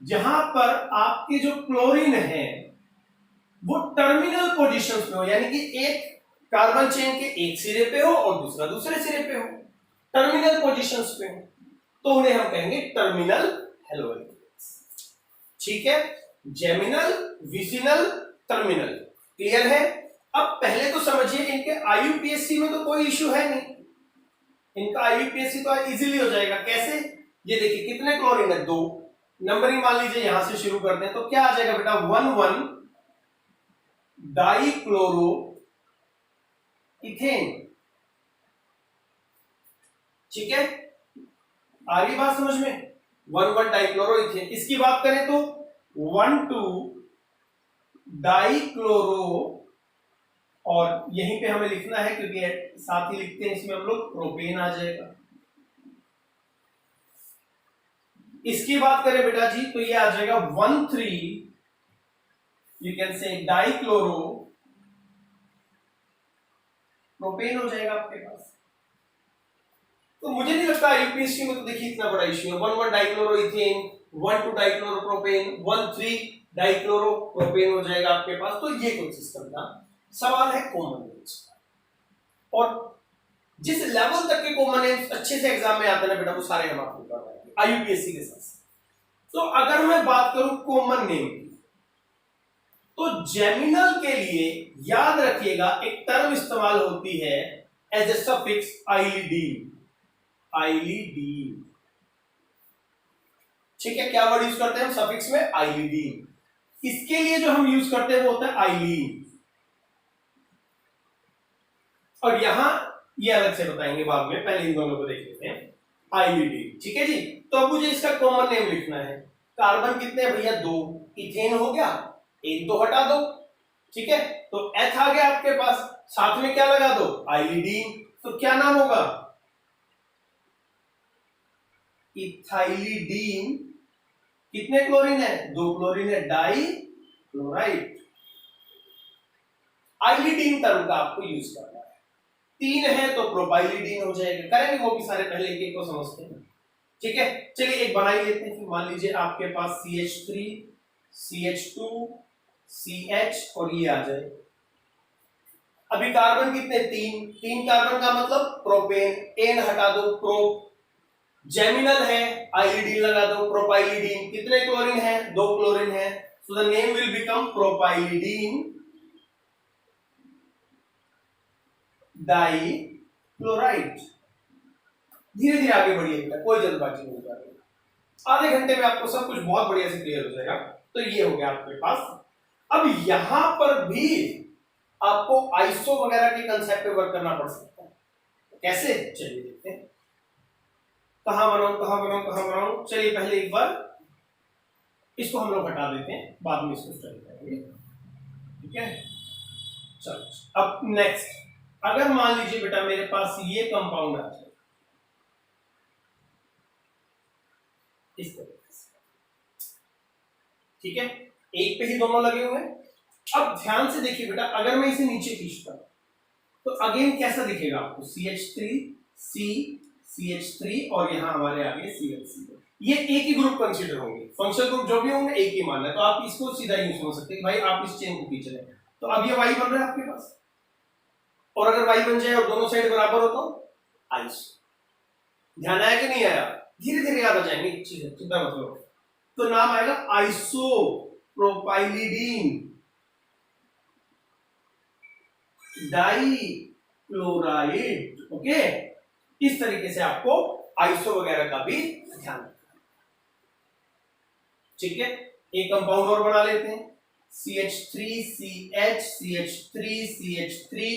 जहां पर आपके जो क्लोरीन है वो टर्मिनल पोजीशंस पे हो, यानी कि एक कार्बन चेन के एक सिरे पे हो और दूसरा दूसरे सिरे पे हो, टर्मिनल पोजीशंस पे हो, तो उन्हें हम कहेंगे टर्मिनल हैलोजेंस। ठीक है, जेमिनल, विसिनल, टर्मिनल, क्लियर है? अब पहले तो समझिए इनके IUPAC में तो कोई इश्यू है नहीं, इनका IUPAC तो इजीली हो जाएगा। कैसे? ये देखिए कितने क्लोरीन है, 2, नंबरिंग मान लीजिए यहां से शुरू करते हैं, तो क्या आ जाएगा बेटा 1,1 डाइक्लोरो इथेन। ठीक है, आ रही बात समझ में? 1,1 डाइक्लोरो इथेन। इसकी बात करें तो 1,2 डाइक्लोरो, और यहीं पे हमें लिखना है क्योंकि साथ ही लिखते हैं इसमें हम लोग, प्रोपेन आ जाएगा। इसकी बात करें बेटा जी तो ये आ जाएगा 1,3 यू कैन से डाइक्लोरो प्रोपेन हो जाएगा आपके पास। तो मुझे नहीं लगता यूपीएससी में तो देखिए इतना बड़ा इश्यू है। 1,1 dichloro ethane, 1,2 dichloro propane, 1,3 dichloro propane हो जाएगा आपके पास। तो ये कुछ सिस्टम था। सवाल है कॉमन नेम्स और जिस लेवल तक के कॉमन नेम्स अच्छे से एग्जाम में आते हैं बेटा वो सारे हम आपको कर रहे हैं आईयूपीएससी के साथ। तो अगर मैं बात करूं कॉमन नेम की तो जेमिनल के लिए याद रखिएगा एक टर्म इस्तेमाल होती है एज ए सफिक्स आइलिडीन। आइलिडीन, ठीक है, क्या वर्ड यूज करते हैं हम सफिक्स में? आइलिडीन। इसके लिए जो हम यूज करते हैं वो होता है आइलीन। और यहां ये अलग से बताएंगे बाद में, पहले इन दोनों को देख लेते हैं। आइलिडीन, ठीक है जी। तो अब मुझे इसका कॉमन नेम लिखना है। कार्बन कितने हैं भैया? 2। इथेन हो गया, एक तो हटा दो, ठीक है। तो एथ आ गया आपके पास, साथ में क्या लगा दो? आइलिडीन। तो क्या नाम होगा? इथाइलिडीन। कितने क्लोरीन है? 2 क्लोरीन है, डाई क्लोराइड। आइलिडीन टर्म का आपको यूज करना है। 3 है तो प्रोपाइलिडीन हो जाएगा। करेंगे वो भी सारे, पहले एक एक को समझते हैं, ठीक है। चलिए एक बना ही लेते हैं। मान लीजिए आपके पास CH3 CH2 CH और ये आ जाए। अभी कार्बन कितने? 3 कार्बन का मतलब प्रोपेन, एन हटा दो, प्रो। जेमिनल है, आइलिडीन लगा दो, प्रोपाइलिडीन। कितने क्लोरीन है? 2 क्लोरीन है। So the name will become propylidene dichloride. धीरे धीरे आगे बढ़िए बेटा, कोई जल्दबाजी नहीं कर रही। आधे घंटे में आपको सब कुछ बहुत बढ़िया से क्लियर हो जाएगा। तो ये हो गया आपके पास। अब यहां पर भी आपको आइसो वगैरह के कंसेप्ट पे वर्क करना पड़ सकता है। कैसे? चलिए देखते हैं। कहां बनाऊं? चलिए पहले एक बार इसको हम लोग हटा देते हैं, बाद में इसको स्टडी करेंगे, ठीक है। चलो अब नेक्स्ट, अगर मान लीजिए बेटा मेरे पास ये कंपाउंड आ जाए इस तरीके से, ठीक है, एक पे ही दोनों लगे हुए हैं। अब ध्यान से देखिए बेटा, अगर मैं इसे नीचे खींचता हूं तो अगेन कैसा दिखेगा आपको? CH3 और यहां हमारे आगे CH3। ये एक ही ग्रुप कंसीडर होंगे, फंक्शनल ग्रुप जो भी होंगे एक ही मानना है। तो आप इसको सीधा यूज समझ सकते हैं कि भाई आप इस चेन को खींच रहे हैं तो अब ये वाई बन रहा है आपके पास। और अगर वाई बन जाए और दोनों साइड बराबर हो तो आइस। ध्यान आया कि नहीं आया? धीरे धीरे याद आ जाएंगे चीजें, चिंता मत करो। तो नाम आएगा आइसो प्रोपाइलिडीन डाई क्लोराइड। ओके, इस तरीके से आपको आइसो वगैरह का भी ध्यान रखना है, ठीक है। एक कंपाउंड और बना लेते हैं। CH3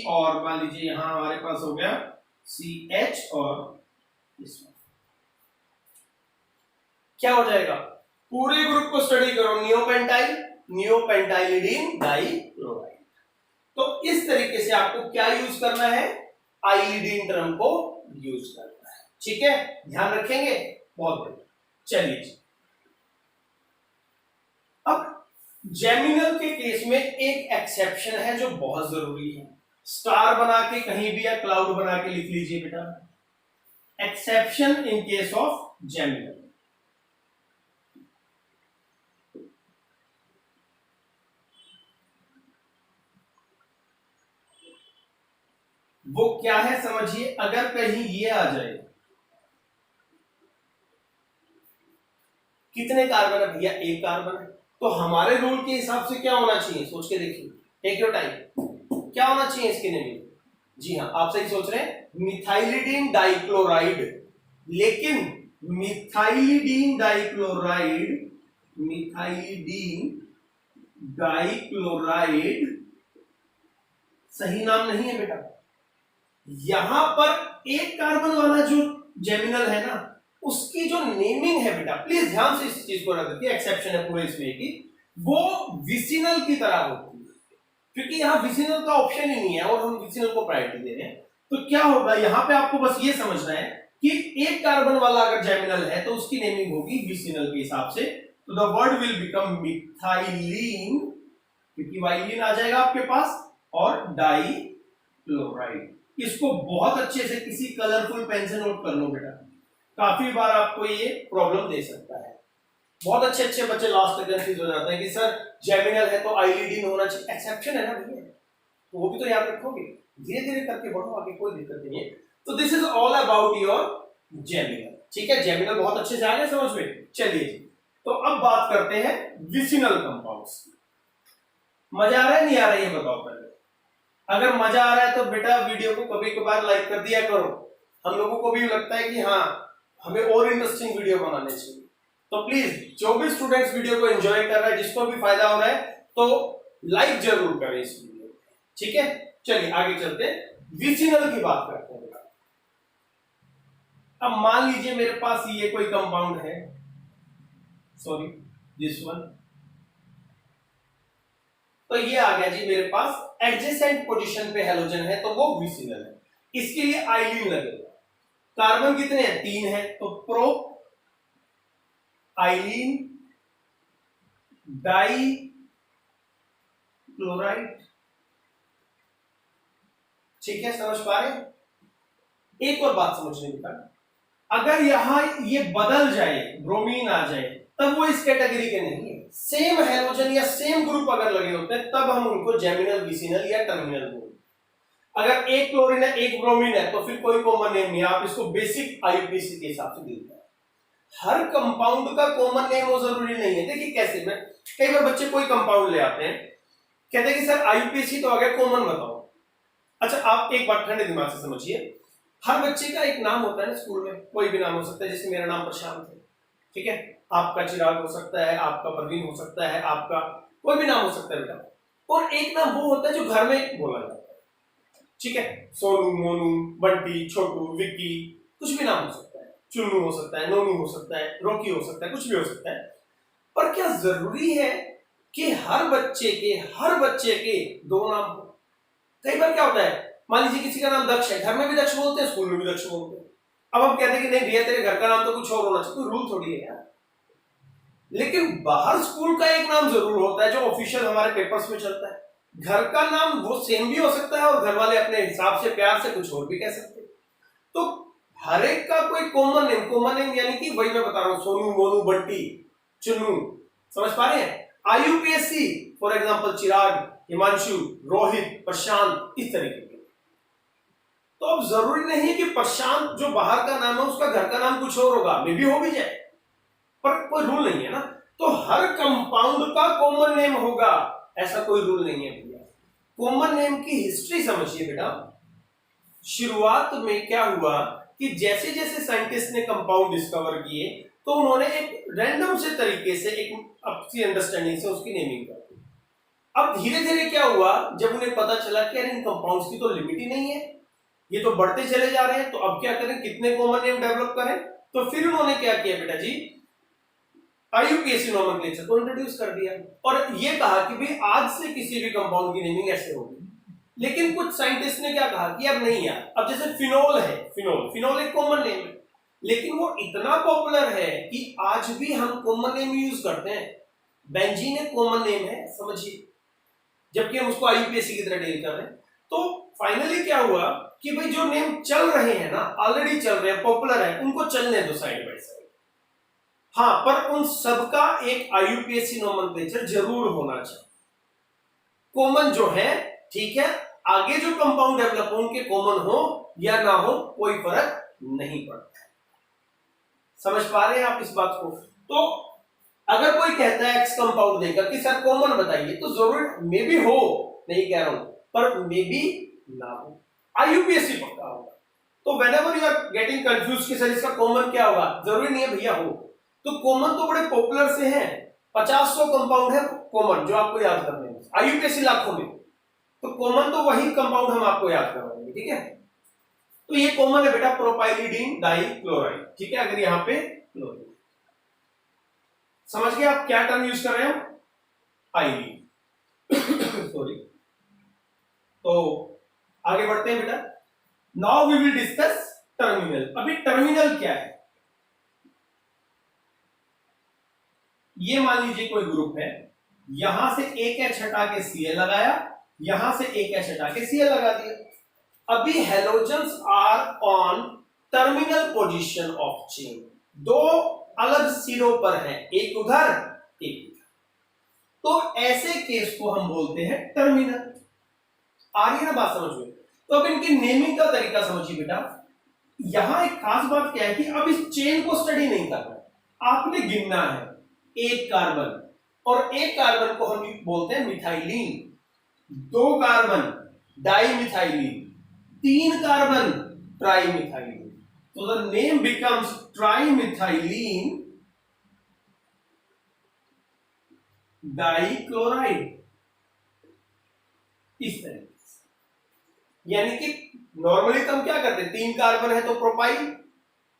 और मान लीजिए यहां हमारे पास हो गया CH और इसमें क्या हो जाएगा? पूरे ग्रुप को स्टडी करो, नियोपेंटाइलिडीन डाई क्लोराइड। तो इस तरीके से आपको क्या यूज करना है? आइलिडीन टर्म को यूज करना है, ठीक है। ध्यान रखेंगे, बहुत बढ़िया। चलिए अब जेमिनल के केस में एक एक्सेप्शन है जो बहुत जरूरी है। स्टार बना के कहीं भी या क्लाउड बना के लिख लीजिए बेटा, exception in case of geminal. वो क्या है समझिए, अगर कहीं ये आ जाए, कितने कार्बन है भैया? 1 कार्बन है। तो हमारे रूल के हिसाब से क्या होना चाहिए? सोच के देखिए, टेक योर टाइम। क्या होना चाहिए इसके नेम? जी हाँ, आप सही सोच रहे हैं, मिथाइलिडीन डाइक्लोराइड। लेकिन मिथाइलिडीन डाइक्लोराइड सही नाम नहीं है बेटा। यहां पर 1 कार्बन वाला जो जेमिनल है ना, उसकी जो नेमिंग है बेटा, प्लीज ध्यान से इस चीज को रख दीजिए, एक्सेप्शन है पूरे इसमें की, वो विसिनल की तरह होती है। क्योंकि यहां विसिनल का ऑप्शन ही नहीं है और हम विसिनल को प्रायोरिटी दे रहे हैं। तो क्या होगा, यहां पे आपको बस ये समझना है कि एक कार्बन वाला अगर जेमिनल है तो उसकी नेमिंग होगी विसिनल के हिसाब से, तो the word will become methylene, क्योंकि वाइलिन आ जाएगा आपके पास, और डाई क्लोराइड। इसको बहुत अच्छे से किसी कलरफुल पेन से नोट कर लो बेटा, काफी बार आपको ये प्रॉब्लम दे सकता है। बहुत अच्छे अच्छे बच्चे लास्ट तक कंफ्यूज हो जाते हैं कि सर जेमिनल है तो आइलिडीन होना चाहिए, एक्सेप्शन है ना भैया, तो वो भी तो याद रखोगे, धीरे धीरे करके बढ़ो आगे, कोई दिक्कत नहीं है। तो this is all about your geminal, ठीक है, जेमिनल बहुत अच्छे से आ गए समझ में। चलिए तो अब बात करते हैं विसिनल कंपाउंड्स की। मजा आ रहा है नहीं आ रहा है ये बताओ पहले। अगर मजा आ रहा है तो बेटा वीडियो को कभी कभार लाइक कर दिया करो, हम लोगों को भी लगता है कि हाँ हमें और इंटरेस्टिंग वीडियो बनाने चाहिए। तो प्लीज जो भी स्टूडेंट्स वीडियो को एंजॉय कर रहा है, जिसको भी फायदा हो रहा है, तो लाइक जरूर करें इस वीडियो को, ठीक है। चलिए आगे चलते हैं, विसिनल की बात करते हैं। अब मान लीजिए मेरे पास ये कोई कंपाउंड है, सॉरी दिस वन, तो ये आ गया जी मेरे पास एडजेसेंट पोजीशन पे हैलोजन है, तो वो विसिनल है। इसके लिए आइलिन लगेगा। कार्बन कितने हैं? 3 है, तो प्रो आइलिन डाई क्लोराइड, ठीक है, समझ पा रहे हैं। एक और बात समझने की, अगर यहां ये बदल जाए, ब्रोमीन आ जाए, तब वो इस कैटेगरी के नहीं है। सेम हैलोजन या सेम ग्रुप अगर लगे होते हैं तब हम उनको जेमिनल, विसिनल या टर्मिनल बोलते। अगर एक क्लोरीन है एक ब्रोमीन है तो फिर कोई कॉमन नेम नहीं, आप इसको बेसिक आईयूपीएसी के हिसाब से देते हैं। हर कंपाउंड का कॉमन नेम वो जरूरी नहीं है। देखिए कैसे, मैं कई बार बच्चे कोई कंपाउंड ले आते हैं, कहते हैं कि सर आईयूपीएसी तो आ गया, कॉमन बताओ। अच्छा आप एक बात ठंडे दिमाग से समझिए, हर बच्चे का एक नाम होता है ना स्कूल में, कोई भी नाम हो सकता है, जैसे मेरा नाम प्रशांत है, ठीक है, आपका चिराग हो सकता है, आपका परवीन हो सकता है, आपका कोई भी नाम हो सकता है बेटा। और एक नाम वो होता है जो घर में बोला जाता है, ठीक है, सोनू, मोनू, बंटी, छोटू, विक्की, कुछ भी नाम हो सकता है, चुन्नू हो सकता है, नोनू हो सकता है, रॉकी हो सकता है, कुछ भी हो सकता है। पर क्या जरूरी है कि हर बच्चे के 2 नाम हो? कई बार क्या होता है, मान लीजिए किसी का नाम दक्ष है, घर में भी दक्ष बोलते हैं, स्कूल में भी दक्ष बोलते हैं। अब हम कहते हैं कि नहीं भैया तेरे घर का नाम तो कुछ और होना चाहिए, कोई रूल थोड़ी है यार। लेकिन बाहर स्कूल का एक नाम जरूर होता है जो ऑफिशियल हमारे पेपर्स में चलता है। घर का नाम वो सेम भी हो सकता है और घर वाले अपने हिसाब से प्यार से कुछ और भी कह सकते हैं। तो हर एक का कोई कॉमन नेम यानी कि वही मैं बता रहा हूं, सोनू, मोनू, बंटी, चुन्नू, समझ पा रहे हैं। आईयूपीएससी फॉर एग्जांपल चिराग, हिमांशु, रोहित, प्रशांत, इस तरीके के। तो अब जरूरी नहीं है कि प्रशांत जो बाहर का नाम है उसका घर का नाम कुछ और होगा, मे भी हो भी जाए, पर कोई रूल नहीं है ना। तो हर कंपाउंड का कॉमन नेम होगा, ऐसा कोई रूल नहीं है भैया। कॉमन नेम की हिस्ट्री समझिए बेटा। शुरुआत में क्या हुआ कि जैसे जैसे साइंटिस्ट ने कंपाउंड डिस्कवर किए तो उन्होंने एक रैंडम से तरीके से, एक अपनी अंडरस्टैंडिंग से उसकी नेमिंग कर दी। अब धीरे धीरे क्या हुआ, जब उन्हें पता चला कि इन कंपाउंड्स की तो लिमिट ही नहीं है, ये तो बढ़ते चले जा रहे हैं, तो अब क्या करें, कितने कॉमन नेम डेवलप करें। तो फिर उन्होंने क्या किया बेटा जी, आईयूपीएसी नोमेनक्लेचर को इंट्रोड्यूस कर दिया और ये कहा कि भाई आज से किसी भी कंपाउंड की नेमिंग ऐसे होगी। लेकिन कुछ साइंटिस्ट ने क्या कहा कि अब नहीं यार, अब जैसे फिनोल है, फिनोल एक कॉमन नेम है, लेकिन वो इतना पॉपुलर है कि आज भी हम कॉमन नेम यूज करते हैं। बेंजीन एक कॉमन नेम है समझिए, जबकि हम उसको आईयूपीएसी की तरह डील कर रहे हैं। तो फाइनली क्या हुआ कि भाई जो नेम चल रहे हैं ना, ऑलरेडी चल रहे हैं, पॉपुलर है, उनको चलने दो साइड बाय साइड। हाँ, पर उन सबका एक आईयूपीएसी नोमेनक्लेचर जरूर होना चाहिए। कॉमन जो है, ठीक है, आगे जो कंपाउंड डेवलप हो उनके कॉमन हो या ना हो कोई फर्क नहीं पड़ता। समझ पा रहे हैं आप इस बात को। तो अगर कोई कहता है एक्स कंपाउंड देकर कि सर कॉमन बताइए, तो जरूर मे बी हो, नहीं कह रहा हूं, पर मे बी ना हो, आईयूपीएसी पक्का होगा। तो whenever you are getting confuse कि सर इसका कॉमन क्या होगा, जरूरी नहीं है भैया हो। तो कॉमन तो बड़े पॉपुलर से हैं, 50-100 कंपाउंड है कॉमन जो आपको याद करने हैं, आईयूपीएसी लाखों में। तो कॉमन तो वही कंपाउंड हम आपको याद करवाएंगे, ठीक है। तो ये कॉमन है बेटा, प्रोपाइलिडीन डाइक्लोराइड, ठीक है। अगर यहां पे क्लोरीन, समझ गए आप क्या टर्म यूज कर रहे हो, आईडी सॉरी। तो आगे बढ़ते हैं बेटा। Now we will discuss terminal. अभी टर्मिनल क्या है? ये मान लीजिए कोई ग्रुप है, यहां से एक एच हटा के Cl लगाया, यहां से एक एच हटा के Cl लगा दिया। अभी halogens are on terminal position of chain, दो अलग सिरों पर है, एक उधर एक उधर, तो ऐसे केस को हम बोलते हैं टर्मिनल। आ रही है ना बात समझ में? तो अब इनकी नेमिंग का तरीका समझिए बेटा। यहां एक खास बात क्या है कि अब इस चेन को स्टडी नहीं करना, आपने गिनना है एक कार्बन, और एक कार्बन को हम बोलते हैं मिथाइलिन, दो कार्बन डाइमिथाइलिन, तीन कार्बन ट्राइमिथाइलिन। तो द नेम बिकम्स ट्राइमिथाइलिन डाइक्लोराइड, इस तरीके से। यानी कि नॉर्मली तो हम क्या करते हैं, तीन कार्बन है तो प्रोपाइल,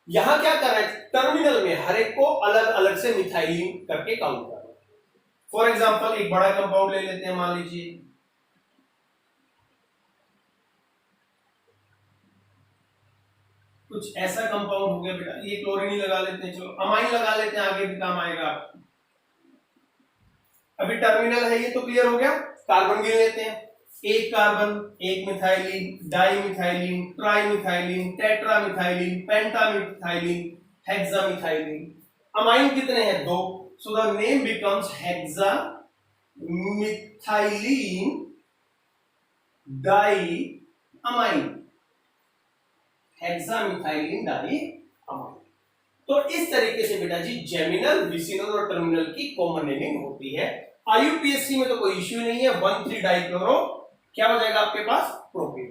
यहां क्या कर रहे हैं, टर्मिनल में हर एक को अलग अलग से मिथाइलिन करके काउंट कर रहे हैं। फॉर एग्जांपल एक बड़ा कंपाउंड ले लेते हैं, मान लीजिए कुछ ऐसा कंपाउंड हो गया बेटा, ये क्लोरीन ही लगा लेते हैं, चलो अमाइन लगा लेते हैं, आगे भी काम आएगा आपको। अभी टर्मिनल है ये तो क्लियर हो गया। कार्बन गिन लेते हैं, एक कार्बन, एक मिथाइलिन, डाइमिथाइलिन, ट्राइमिथाइलिन, टेट्रामिथाइलिन, पेंटामिथाइलिन, हेक्सामिथाइलिन। अमाइन कितने हैं? दो। सो the name becomes hexamethylene diamine, hexamethylene diamine. तो इस तरीके से बेटा जी जेमिनल, विसिनल और टर्मिनल की कॉमन नेमिंग होती है। आईयूपीएससी में तो कोई इश्यू नहीं है, 1,3 डाइक्लोरो क्या हो जाएगा आपके पास, प्रोपेन।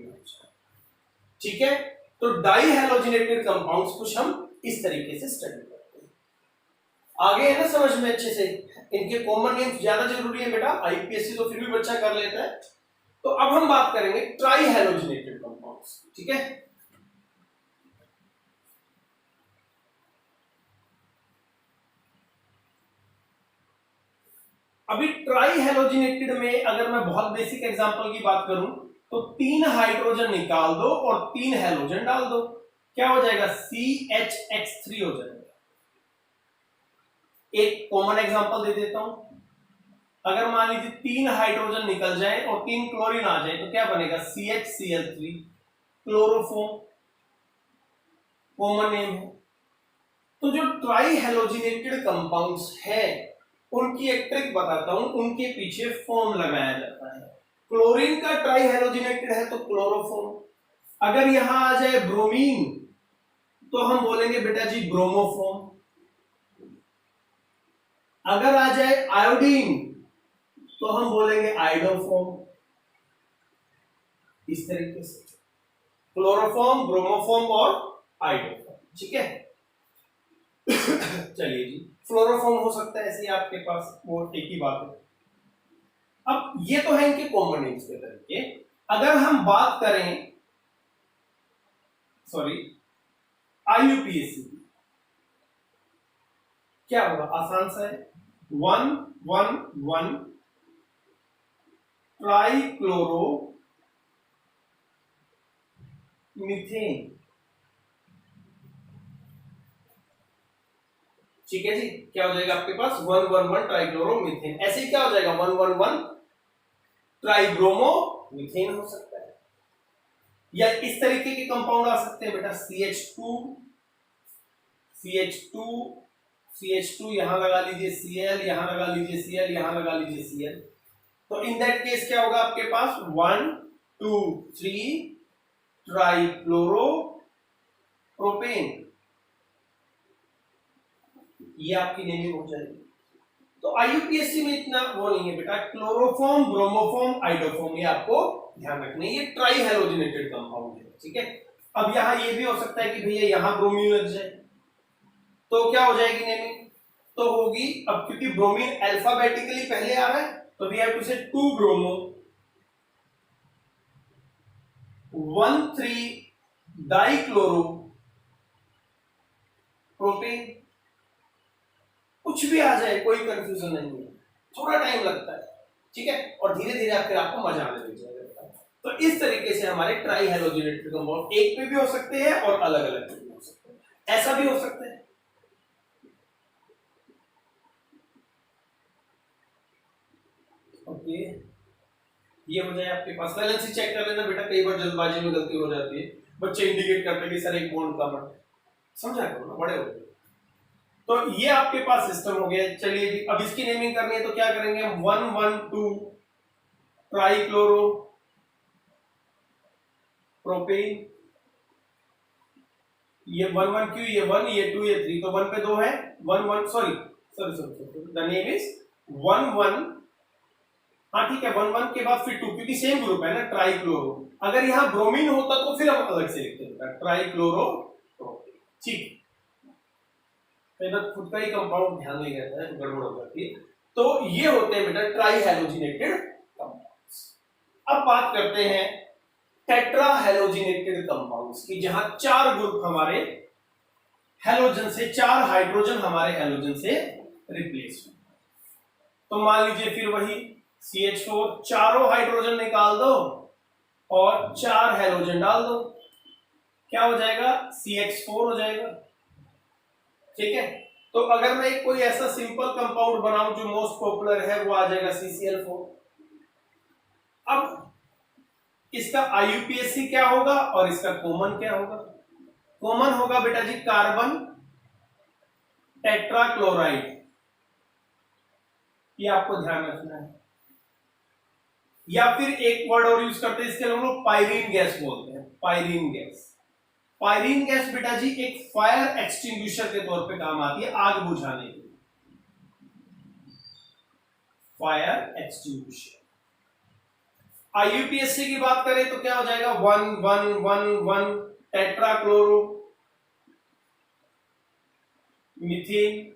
ठीक है, तो डाई हैलोजिनेटेड कंपाउंड्स कुछ हम इस तरीके से स्टडी करते हैं। आगे है ना समझ में अच्छे से? इनके कॉमन नेम्स ज्यादा जरूरी है बेटा, आईपीएससी तो फिर भी बच्चा कर लेता है। तो अब हम बात करेंगे ट्राई हैलोजिनेटेड कंपाउंड्स। ठीक है, अभी ट्राई हैलोजिनेटेड में अगर मैं बहुत बेसिक एग्जांपल की बात करूं तो 3 हाइड्रोजन निकाल दो और 3 हैलोजन डाल दो, क्या हो जाएगा, CHX3 हो जाएगा। एक कॉमन एग्जांपल दे देता हूं, अगर मान लीजिए 3 हाइड्रोजन निकल जाए और 3 क्लोरीन आ जाए तो क्या बनेगा, CHCl3, क्लोरोफॉर्म, कॉमन नेम है। तो जो ट्राई हैलोजिनेटेड कंपाउंड्स है उनकी एक ट्रिक बताता हूं, उनके पीछे फॉर्म लगाया जाता है। क्लोरीन का ट्राई हैलोजिनेटेड है तो क्लोरोफॉर्म, अगर यहां आ जाए ब्रोमीन तो हम बोलेंगे बेटा जी ब्रोमोफॉर्म, अगर आ जाए आयोडीन तो हम बोलेंगे आइडोफॉर्म। इस तरीके से क्लोरोफॉर्म, ब्रोमोफॉर्म और आइडोफॉर्म। ठीक है चलिए जी, फ्लोरोफॉर्म हो सकता है ऐसे ही आपके पास, वो एक ही बात है। अब ये तो है इनके कॉमन नेम्स के तरीके। अगर हम बात करें आईयूपीएसी, क्या होगा, आसान सा है, 1,1,1 ट्राइक्लोरो मीथेन। ठीक है जी, क्या हो जाएगा आपके पास, 1,1,1 ट्राइक्लोरो मीथेन। ऐसे ही क्या हो जाएगा, 1,1,1 ट्राइब्रोमो मीथेन हो सकता है, या इस तरीके के कंपाउंड आ सकते हैं बेटा, CH2 CH2 यहां लगा लीजिए Cl, यहां लगा लीजिए Cl, यहां लगा लीजिए Cl। तो इन दैट केस क्या होगा आपके पास, 1, 2, 3 ट्राइक्लोरो प्रोपेन, ये आपकी नेमिंग हो जाएगी। तो आईयूपीएससी में इतना वो नहीं है बेटा, क्लोरोफॉर्म, ब्रोमोफॉर्म, आइडोफॉर्म, ये आपको ध्यान रखना है, ये ट्राई हैलोजिनेटेड कंपाउंड है। ठीक है, अब यहां ये भी हो सकता है कि भैया यहां ब्रोमीन लग जाए तो क्या हो जाएगी नेमिंग, तो होगी, अब क्योंकि ब्रोमीन अल्फाबेटिकली पहले आ रहा है तो वी हैव टू से 2 ब्रोमो 1,3 डाइक्लोरो प्रोपेन। कुछ भी आ जाए कोई कंफ्यूजन नहीं है, थोड़ा टाइम लगता है। ठीक है, और धीरे धीरे फिर आपको मजा आने लग जाएगा। तो इस तरीके से हमारे ट्राई हैलोजिनेटेड कंपाउंड एक पे भी हो सकते हैं और अलग अलग पे भी हो सकते हैं, ऐसा भी हो सकता है। ओके, ये हो जाए आपके पास। वैलेंसी चेक कर लेना बेटा, कई बार जल्दबाजी में गलती हो जाती है, बच्चे इंडिकेट करते हैं कि सर एक बॉन्ड कम है, समझा करो ना, बड़े हो गए। तो ये आपके पास सिस्टम हो गया। चलिए जी, अब इसकी नेमिंग करनी है तो क्या करेंगे हम, 112 ट्राइक्लोरो प्रोपेन, ये 11 क्यों, ये 1, ये 2, ये 3, तो 1 पे 2 है, 11 सॉरी द नेम इज 11, हाँ ठीक है, 11 के बाद फिर 2, क्योंकि सेम ग्रुप है ना ट्राइक्लोरो। अगर यहाँ ब्रोमीन होता तो फिर हम अलग से लिखते हैं ट्राइक्लोरो प्रोपेन, ठीक। तो खुद का ही कंपाउंड ध्यान नहीं रहता है तो गड़बड़ हो जाती है। तो ये होते हैं बेटा ट्राई हैलोजिनेटेड कंपाउंड्स। अब बात करते हैं टेट्रा हैलोजिनेटेड कंपाउंड्स की, जहां 4 ग्रुप हमारे हैलोजन से, 4 हाइड्रोजन हमारे हैलोजन से रिप्लेस हुए। तो मान लीजिए फिर वही CH4, चारों हाइड्रोजन निकाल दो और 4 हैलोजन डाल दो, क्या हो जाएगा, CH4 हो जाएगा, ठीक है। तो अगर मैं कोई ऐसा सिंपल कंपाउंड बनाऊं जो मोस्ट पॉपुलर है, वो आ जाएगा CCl4। अब इसका IUPAC क्या होगा और इसका कॉमन क्या होगा? कॉमन होगा बेटा जी कार्बन टेट्राक्लोराइड, ये आपको ध्यान रखना है। या फिर एक वर्ड और यूज करते हैं इसके लिए, हम लोग पायरीन गैस बोलते हैं, पायरीन गैस। पायरीन गैस बेटा जी एक फायर एक्सटिंग्विशर के तौर पे काम आती है, आग बुझाने के लिए, फायर एक्सटिंग्विशर। IUPAC की बात करें तो क्या हो जाएगा, 1 टेट्राक्लोरो मीथेन,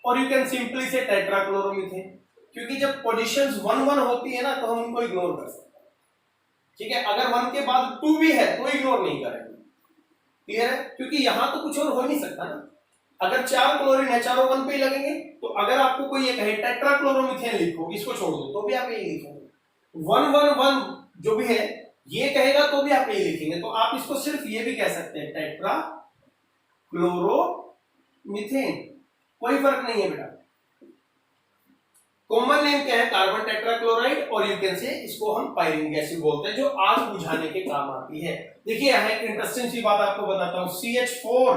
और यू कैन सिंपली से टेट्राक्लोरोमीथेन, क्योंकि जब पोजीशंस 1 होती है ना तो हम उनको इग्नोर कर सकते हैं, ठीक है। अगर 1 के बाद 2 भी है तो इग्नोर नहीं करेंगे, क्लियर है, क्योंकि यहां तो कुछ और हो नहीं सकता ना। अगर 4 क्लोरीन है, चारों 1 पे ही लगेंगे, तो अगर आपको कोई ये कहे टेट्राक्लोरोमीथेन लिखो, इसको छोड़ दो तो भी आप यही लिखोगे, 1 जो भी है ये कहेगा तो भी आप यही लिखेंगे। तो आप इसको सिर्फ ये भी कह सकते हैं टेट्राक्लोरोमीथेन, कोई फर्क नहीं है बेटा। कॉमन नेम क्या है, कार्बन टेट्राक्लोराइड, और यू कैन से इसको हम पायरीन गैस भी बोलते हैं, जो आग बुझाने के काम आती है। देखिए यहां एक इंटरेस्टिंग सी बात आपको बताता हूं, CH4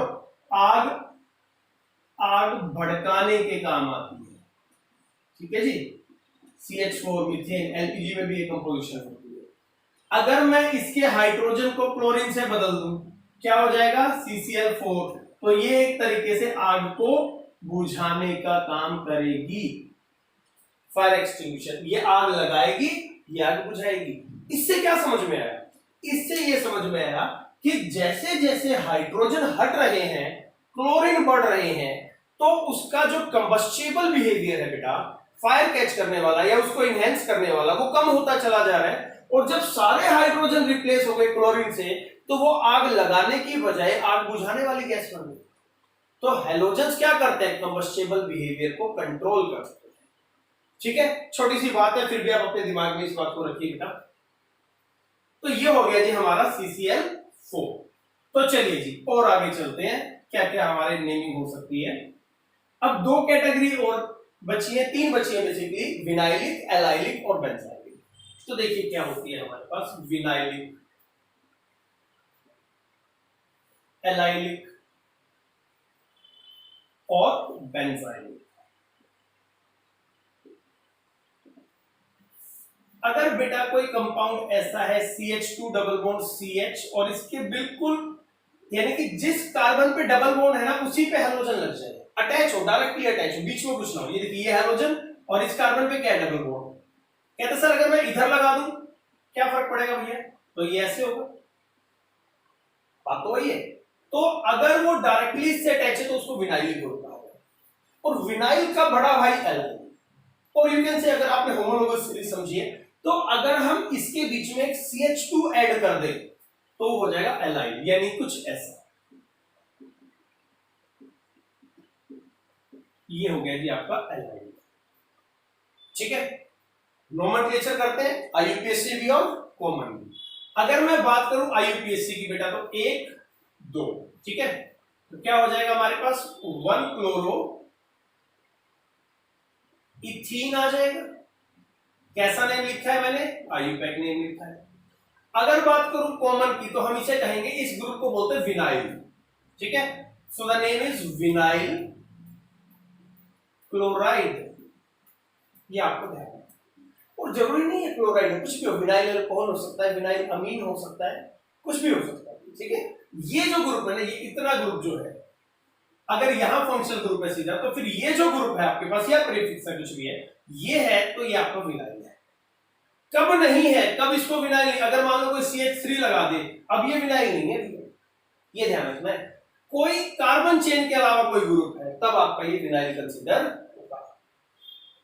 आग भड़काने के काम आती है, ठीक है जी। CH4 मीथेन, LPG में भी ये कंपोजिशन होती है। अगर मैं इसके हाइड्रोजन को क्लोरीन से बदल दूं, क्या हो जाएगा, CCl4, तो ये एक तरीके से आग को बुझाने का काम करेगी, फायर एक्सटिंग्विशर। ये आग लगाएगी, ये आग बुझाएगी। इससे क्या समझ में आया, इससे ये समझ में आया कि जैसे जैसे हाइड्रोजन हट रहे हैं, क्लोरीन बढ़ रहे हैं, तो उसका जो कंबस्टिबल बिहेवियर है बेटा, फायर कैच करने वाला या उसको इनहेंस करने वाला, वो कम होता चला जा रहा है। और जब सारे हाइड्रोजन रिप्लेस हो गए क्लोरीन से, तो वो आग लगाने की बजाय आग बुझाने वाली गैस बन गई। तो हैलोजेंस क्या करते हैं, कंबस्टिबल बिहेवियर को कंट्रोल करते हैं, ठीक है। छोटी सी बात है, फिर भी आप अपने दिमाग में इस बात को रखिए बेटा। तो ये हो गया जी हमारा CCl4। तो चलिए जी और आगे चलते हैं, क्या क्या हमारे नेमिंग हो सकती है। अब 2 कैटेगरी और बची है, 3 बची है बेसिकली, विनाइलिक, एलाइलिक और बेंजाइलिक। तो देखिए क्या होती है हमारे पास, विनाइलिक, एलाइलिक और बेंजाइलिक। अगर बेटा कोई कंपाउंड ऐसा है CH2 डबल बॉन्ड CH, और इसके बिल्कुल यानी कि जिस कार्बन पे डबल बॉन्ड है ना उसी पे हैलोजन लग जाए, अटैच हो, डायरेक्टली अटैच हो, बीच में कुछ ना हो। ये देखिए ये हैलोजन और इस कार्बन पे क्या है, डबल बॉन्ड। कहते सर अगर मैं इधर लगा दूं क्या फर्क पड़ेगा भैया, तो ये ऐसे होगा, बात तो वही है। तो अगर वो डायरेक्टली इससे अटैच है तो उसको विनाइलिक होता है, और विनाइल का बड़ा भाई एलाइल। और यू कैन से अगर आपने होमोलोगस सीरीज समझिए, तो अगर हम इसके बीच में एक CH2 ऐड कर दें तो हो जाएगा एलाइल, यानी कुछ ऐसा। ये हो गया जी आपका एलाइल, ठीक है। नोमेनक्लेचर करते हैं, IUPAC भी और कॉमन भी। अगर मैं बात करूं IUPAC की बेटा तो 1 2, ठीक है, तो क्या हो जाएगा हमारे पास 1 क्लोरो इथीन आ जाएगा। कैसा नेम लिखा है मैंने? IUPAC नेम लिखा है। अगर बात करूं कॉमन की तो हम इसे कहेंगे, इस ग्रुप को बोलते हैं विनाइल, ठीक है। So the name is vinyl chloride, ये आपको ध्यान है। और जरूरी नहीं है क्लोराइड है, कुछ भी हो, विनाइल अल्कोहल हो सकता है, विनाइल अमीन हो सकता है, कुछ भी हो सकता है, ठीक है। ये जो ग्रुप है ना, ये इतना ग्रुप जो है, अगर यहां फंक्शनल ग्रुप है सीधा, तो फिर ये जो ग्रुप है आपके पास या प्रीफिक्स है कुछ भी है, ये है तो ये आपका विनाइल है। कब नहीं है, कब इसको विनाइल नहीं, अगर मान लो कोई CH3 लगा दे, अब ये विनाइल नहीं है, ये ध्यान रखना है। कोई कार्बन चेन के अलावा कोई ग्रुप है तब आपका ये विनाइल कंसीडर होगा।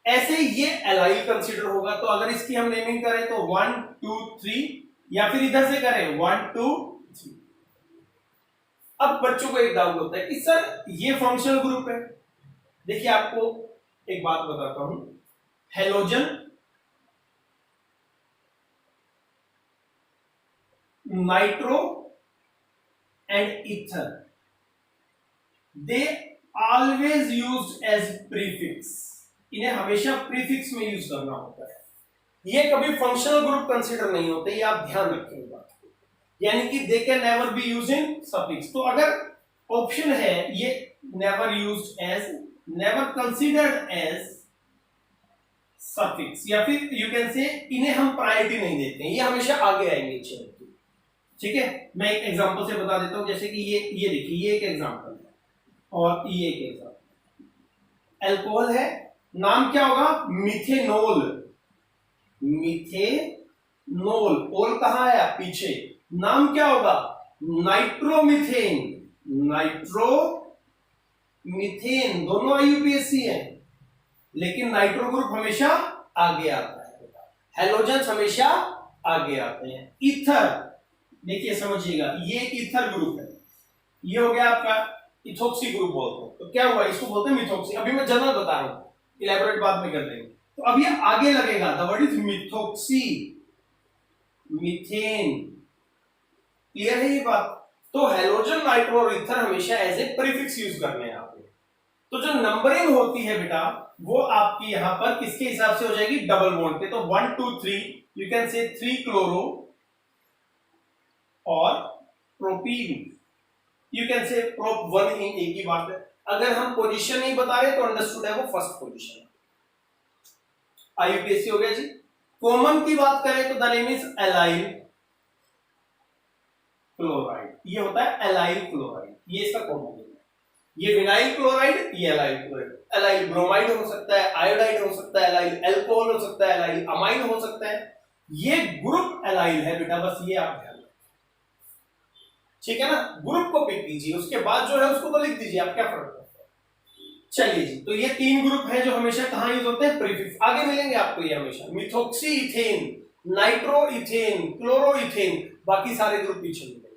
ऐसे ये एलाइल कंसीडर होगा। तो अगर इसकी हम नेमिंग करें तो 1 2 3, या फिर इधर से करें 1 2 3। अब बच्चों को एक डाउट होता है कि सर ये फंक्शनल ग्रुप है। देखिए आपको एक बात बताता हूं, halogen, nitro and ether, they always used as prefix. इन्हें हमेशा प्रीफिक्स में यूज करना होता है, ये कभी फंक्शनल ग्रुप कंसीडर नहीं होते, ये आप ध्यान रखिएगा। यानी कि they can never be used in suffix. तो अगर ऑप्शन है ये never used as, never considered as suffix, या फिर यू कैन से इन्हें हम प्रायोरिटी नहीं देते हैं, ये हमेशा आगे आएंगे चेन की, ठीक है। मैं एक एग्जांपल से बता देता हूं, जैसे कि ये देखिए, ये एक एग्जांपल है और ये एक एग्जांपल। अल्कोहल है, नाम क्या होगा? मिथेनॉल, मिथेनॉल, ओल कहां आया? पीछे। नाम क्या होगा? नाइट्रोमीथेन, नाइट्रोमीथेन, दोनों IUPAC है, लेकिन नाइट्रो ग्रुप हमेशा आगे आता है, हेलोजन्स हमेशा आगे आते हैं। ईथर, देखिए समझिएगा, ये एक ईथर ग्रुप है, ये हो गया आपका इथोक्सी ग्रुप बोलते हैं। तो क्या हुआ? इसको बोलते हैं मिथोक्सी। अभी मैं जनरल बता रहा हूं, इलेबोरेट बाद में कर देंगे। तो अब ये आगे लगेगा, the word is methoxy, methane. Clear है ये बात? तो हेलोजन, नाइट्रो और ईथर हमेशा एज ए प्रीफिक्स यूज करने हैं आपने। तो जो नंबरिंग होती है बेटा, वो आपकी यहां पर किसके हिसाब से हो जाएगी? डबल बॉन्ड पे। तो 1 2 3, यू कैन से 3 क्लोरो और प्रोपीन, यू कैन से प्रोप 1 इन, एक ही बात है। अगर हम पोजीशन नहीं बता रहे तो अंडरस्टूड है वो फर्स्ट पोजीशन। IUPAC हो गया जी। कॉमन की बात करें तो the name is allyl chloride, ये होता है एलाइल क्लोराइड, ये इसका कॉमन नेम है। ये विनाइल क्लोराइड, ये एलाइल क्लोराइड। एलाइल ब्रोमाइड हो सकता है, आयोडाइड हो सकता है, एलाइल अल्कोहल हो सकता है, एलाइल अमाइन हो सकता है। ये ग्रुप एलाइल है बेटा, बस ये आप ध्यान रखें, ठीक है ना। ग्रुप को पिक कीजिए, उसके बाद जो है उसको तो लिख दीजिए, आप क्या फर्क पड़ता है। चलिए जी, तो ये 3 ग्रुप हैं जो हमेशा कहां यूज होते हैं? प्रीफिक्स। आगे मिलेंगे आपको ये हमेशा, methoxy ethane, nitro ethane, chloro ethane, बाकी सारे ग्रुप पीछे मिलेंगे।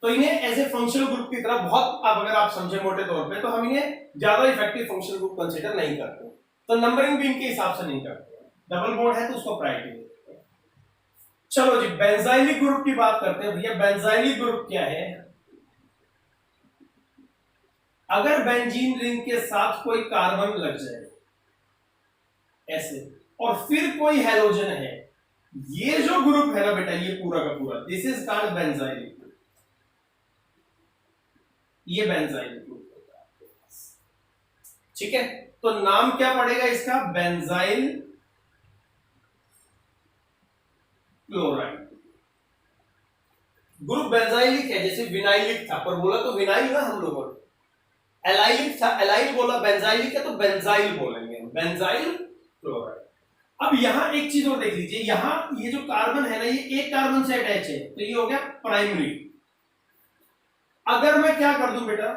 तो इन्हें एज ए फंक्शनल ग्रुप की तरह बहुत, अब अगर आप समझे मोटे तौर पे, तो हम इन्हें ज्यादा इफेक्टिव फंक्शनल ग्रुप कंसीडर नहीं करते। तो नंबरिंग भी इनके हिसाब से नहीं करते, डबल बॉन्ड है तो उसको प्रायोरिटी देते हैं। चलो जी, बेंजाइलिक ग्रुप की बात करते हैं। भैया बेंजाइलिक ग्रुप क्या है? अगर बेंजीन रिंग के साथ कोई कार्बन लग जाए ऐसे, और फिर कोई हैलोजन है, ये जो ग्रुप है ना बेटा, ये पूरा का पूरा, this is called benzylic group. ये बेंजाइलिक ग्रुप होता है आपके पास, ठीक है। तो नाम क्या पड़ेगा इसका? Benzyl chloride. ग्रुप बेंजाइलिक है, जैसे विनाइलिक था, पर बोला तो विनाइल ना हम लोगों ने, एलाइलिक था, एलाइल बोला, बेंजाइलिक है तो बेंजाइल बोलेंगे, बेंजाइल क्लोराइड। अब यहां एक चीज और देख लीजिए, यहां ये जो कार्बन है ना, ये एक कार्बन से अटैच है, तो ये हो गया प्राइमरी। अगर मैं क्या कर दूं बेटा,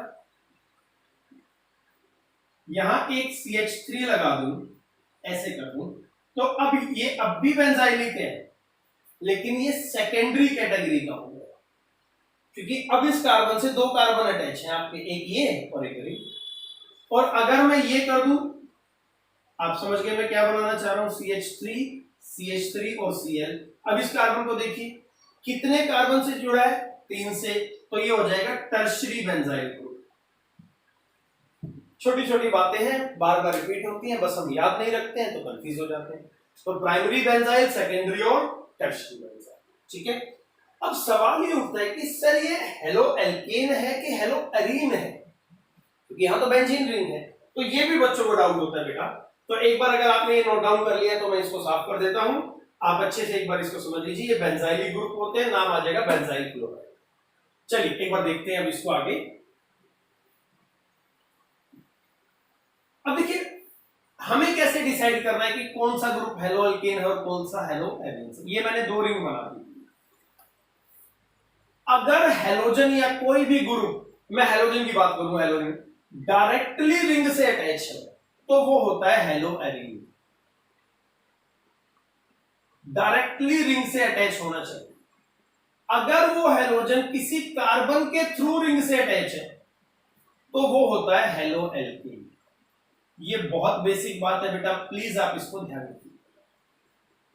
यहां एक CH3 लगा दूं, ऐसे कर दूं, तो अब ये अब भी बेंजाइलिक है, लेकिन ये सेकेंडरी कैटेगरी का हो गया, क्योंकि अब इस कार्बन से 2 कार्बन अटैच हैं आपके, एक ये और एक ये। और अगर मैं ये कर दूं, आप समझ गए मैं क्या बनाना चाह रहा हूं? CH3 और Cl, अब इस कार्बन को देखिए कितने कार्बन से जुड़ा है, 3 से, तो ये हो जाएगा टर्शियरी बेंजाइल ग्रुप। छोटी छोटी बातें हैं, बार बार रिपीट होती हैं, बस हम याद नहीं रखते हैं तो कंफ्यूज हो जाते हैं। तो प्राइमरी बेंजाइल, सेकेंडरी और टर्शियरी बेंजाइल, ठीक है। अब सवाल ये उठता है कि सर ये हेलो एल्केन है कि हेलो एरीन है, क्योंकि यहाँ तो बेंजीन रिंग है, तो ये भी बच्चों को डाउट होता है बेटा। तो एक बार अगर आपने ये नोट डाउन कर लिया तो मैं इसको साफ कर देता हूं, आप अच्छे से एक बार इसको समझ लीजिए। ये बेंजाइलिक ग्रुप होते हैं, नाम आ जाएगा बेंजाइल क्लोराइड। चलिए एक बार देखते हैं अब इसको आगे। अब देखिए हमें कैसे डिसाइड करना है कि कौन सा ग्रुप हेलो एल्केन है और कौन सा हेलो एरीन है। ये मैंने 2 रिंग बना दी। अगर हेलोजन या कोई भी ग्रुप, मैं हेलोजन की बात करूं, हेलोजन डायरेक्टली रिंग से अटैच है तो वो होता है हेलो एरीन। डायरेक्टली रिंग से अटैच होना चाहिए। अगर वो हेलोजन किसी कार्बन के थ्रू रिंग से अटैच है तो वो होता है हेलो एल्केन। ये बहुत बेसिक बात है बेटा, प्लीज आप इसको ध्यान रखिए।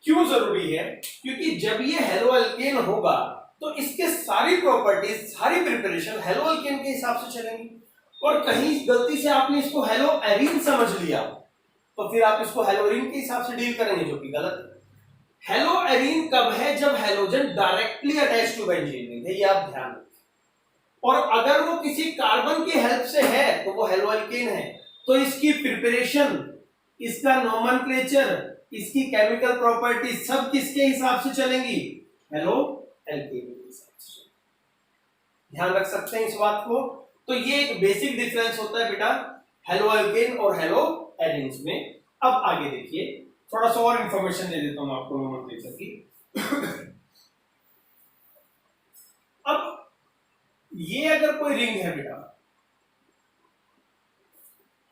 क्यों जरूरी है? क्योंकि जब ये हेलो एल्केन होगा तो इसके सारी प्रॉपर्टीज, सारी प्रिपरेशन हेलो एल्केन के हिसाब से चलेंगी। और कहीं गलती से आपने इसको हेलो एरीन समझ लिया तो फिर आप इसको हेलो एरीन के हिसाब से डील करेंगे, जो कि गलत है। हेलो एरीन कब है? जब halogen directly attach to benzene है, ये आप ध्यान रखें। और अगर वो किसी कार्बन की हेल्प से है तो वो हेलो एल्केन है। तो इसकी प्रिपरेशन, इसका नोमेनक्लेचर, इसकी केमिकल प्रॉपर्टी सब किसके हिसाब से चलेंगी? हेलो एल्केन के हिसाब से। ध्यान रख सकते हैं इस बात को। तो ये एक बेसिक डिफरेंस होता है बेटा हेलो एल्केन और हेलो एरीन्स में। अब आगे देखिए, थोड़ा सा और इंफॉर्मेशन दे देता हूं आपको नोमेनक्लेचर की। अब ये अगर कोई रिंग है बेटा,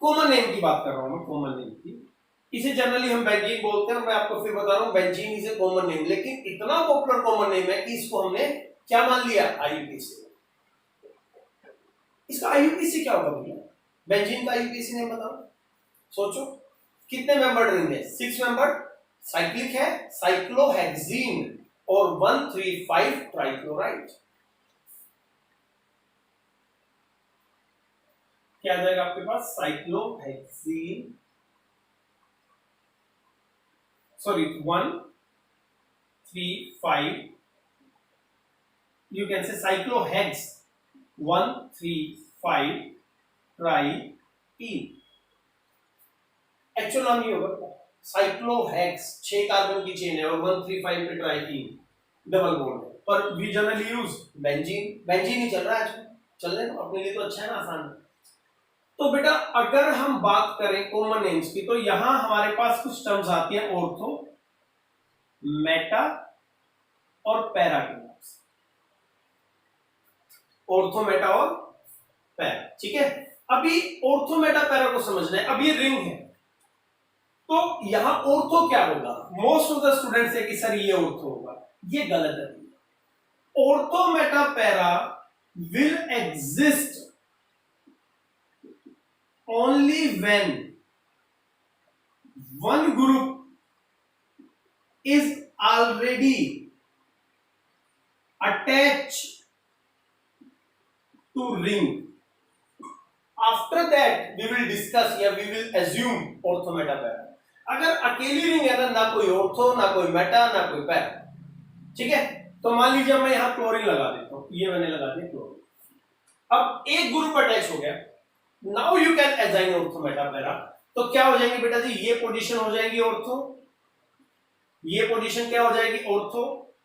कॉमन नेम की बात कर रहा हूं मैं, कॉमन नेम की, इसे जनरली हम बेंजीन बोलते हैं। मैं आपको फिर बता रहा हूं benzene is a common name, लेकिन इतना पॉपुलर कॉमन नेम है कि इसको हमने क्या मान लिया? आईयूपीएसी। इसका आईयूपीएसी क्या होगा भैया? बेंजीन का आईयूपीएसी नेम बताओ, सोचो। कितने मेंबर्ड रिंग है? 6 मेंबर्ड। साइक्लिक है, साइक्लोहेक्सीन और 1,3,5 ट्राइक्लोराइड। क्या आ जाएगा आपके पास? Cyclohexene, sorry 1,3,5, you can say cyclohex 1,3,5 triene. Actual नाम ये होगा साइक्लोहेक्स, 6 कार्बन की चेन है और 1,3,5 पे ट्राइईन डबल बॉन्ड है। पर we generally use benzene. Benzene ही चल रहा है आजकल, चलने तो अपने लिए तो अच्छा है ना, आसान है। तो बेटा अगर हम बात करें कॉमन नेम्स की तो यहां हमारे पास कुछ टर्म्स आती हैं, ऑर्थो, मेटा और पैरा के नाम से। ऑर्थो, मेटा और पैरा, ठीक है। अभी ऑर्थो, मेटा, पैरा को समझना है। अब ये रिंग है तो यहां ऑर्थो क्या होगा? मोस्ट ऑफ द स्टूडेंट्स है कि सर ये ऑर्थो होगा, ये गलत है। Ortho, Meta, para will exist only when one group is already attached to ring. After that we will discuss या we will assume ortho meta para. अगर अकेली रिंग है ना कोई ऑर्थो, ना कोई मेटा, ना कोई पैरा, ठीक है। तो मान लीजिए मैं यहां क्लोरीन लगा देता हूं, ये मैंने लगा दिया क्लोरीन। अब एक ग्रुप अटैच हो गया, now you can assign ortho, Meta, para. तो क्या हो जाएंगे बेटा जी? ये पोजीशन हो जाएगी ऑर्थो, ये पोजीशन क्या हो जाएगी? ऑर्थो,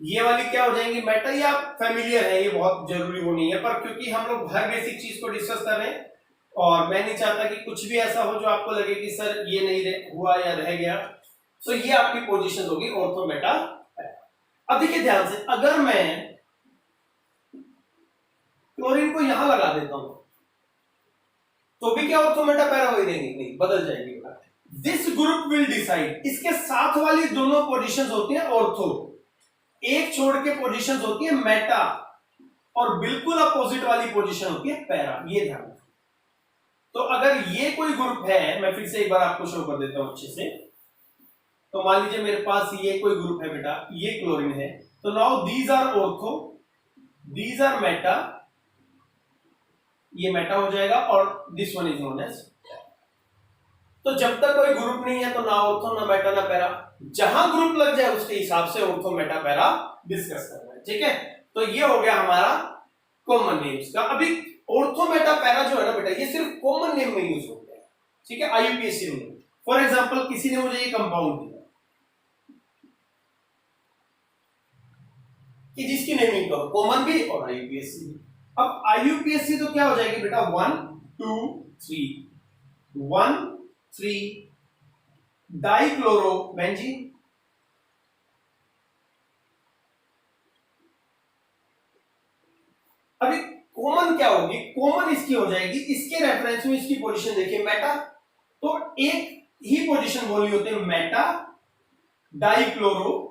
ये वाली क्या हो जाएंगी? मेटा। ये आप फैमिलियर है, ये बहुत जरूरी वो नहीं है, पर क्योंकि हम लोग हर बेसिक चीज को डिस्कस कर रहे हैं और मैं नहीं चाहता कि कुछ भी ऐसा हो जो आपको लगे कि सर ये नहीं हुआ या रह गया, तो ये आपकी पोजीशन होगी ऑर्थो, मेटा, पैरा। अब देखिए ध्यान से, अगर मैं क्लोरीन को यहां लगा देता हूं तो भी क्या ऑर्थो, मेटा, पैरा वही रहेंगी? नहीं, बदल जाएगी। दिस ग्रुप विल डिसाइड, इसके साथ वाली दोनों पोजीशंस होती हैं ऑर्थो, एक छोड़ के पोजीशंस होती है मेटा, और बिल्कुल अपोजिट वाली पोजीशन होती है पैरा। ये ध्यान रखिए। तो अगर ये कोई ग्रुप है, मैं फिर से एक बार आपको शो कर देता हूं अच्छे से। तो मान लीजिए मेरे पास ये कोई ग्रुप है बेटा, ये क्लोरीन है, तो now these are ortho, these are meta, ये मेटा हो जाएगा और this one is known as. तो जब तक कोई ग्रुप नहीं है तो ना ऑर्थो ना मेटा ना पैरा, जहां ग्रुप लग जाए उसके हिसाब से ऑर्थो मेटा पैरा डिस्कस करना है, ठीक है। तो ये हो गया हमारा कॉमन नेम्स का। अभी ऑर्थो मेटा पैरा जो है ना बेटा, ये सिर्फ कॉमन नेम में यूज होते हैं, ठीक है, आईयूपीएसी में। फॉर एग्जांपल किसी ने मुझे ये कंपाउंड दिया कि जिसकी नेमिंग करो कॉमन भी और आईयूपीएसी भी। अब आईयूपीएसी तो क्या हो जाएगी बेटा, 1 2 3 1 3 डाइक्लोरोबेंजीन। अभी कॉमन क्या होगी, कॉमन इसकी हो जाएगी, इसके रेफरेंस में इसकी पोजीशन देखिए मेटा, तो एक ही पोजीशन बोलनी होती है मेटा डाइक्लोरोबेंजीन।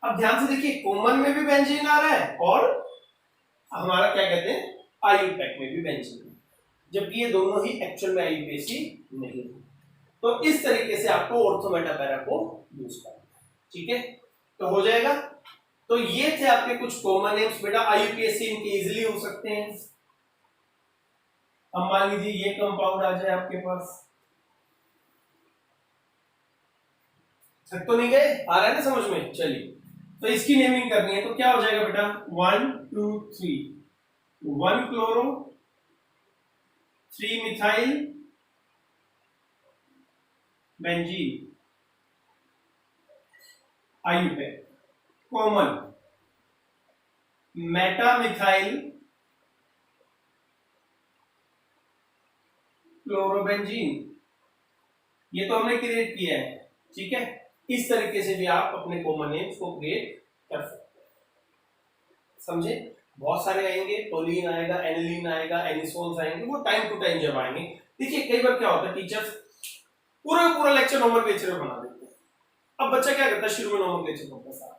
अब ध्यान से देखिए, कॉमन में भी बेंजीन आ रहा है और हमारा क्या कहते हैं आईयूपैक में भी बेंजीन, जबकि ये दोनों ही एक्चुअल में आईयूपीएसी नहीं है। तो इस तरीके से आपको ऑर्थो मेटा पैरा को यूज करना है, ठीक है। तो हो जाएगा। तो ये थे आपके कुछ कॉमन नेम्स बेटा, आईयूपीएसी इनके इजीली हो सकते हैं। अब मान लीजिए ये कंपाउंड आ जाए आपके पास, थक तो नहीं गए, आ रहा है ना समझ में। चलिए, तो इसकी नेमिंग करनी है, तो क्या हो जाएगा बेटा, 1 2 3 1 chloro 3 methyl benzene IUPAC, common Meta methyl chlorobenzene. ये तो हमने क्रिएट किया है, ठीक है। इस तरीके से भी आप अपने कॉमन नेम्स को क्रिएट कर सकते हैं, समझे। बहुत सारे आएंगे, टोलिन आएगा, एनिलीन आएगा, एनिसोन्स आएंगे, वो टाइम टू टाइम जब आएंगे। देखिए कई बार क्या होता है, टीचर्स पूरा लेक्चर नोमेनक्लेचर में बना देते हैं। अब बच्चा क्या करता है, शुरू में नोमेनक्लेचर पढ़ता है।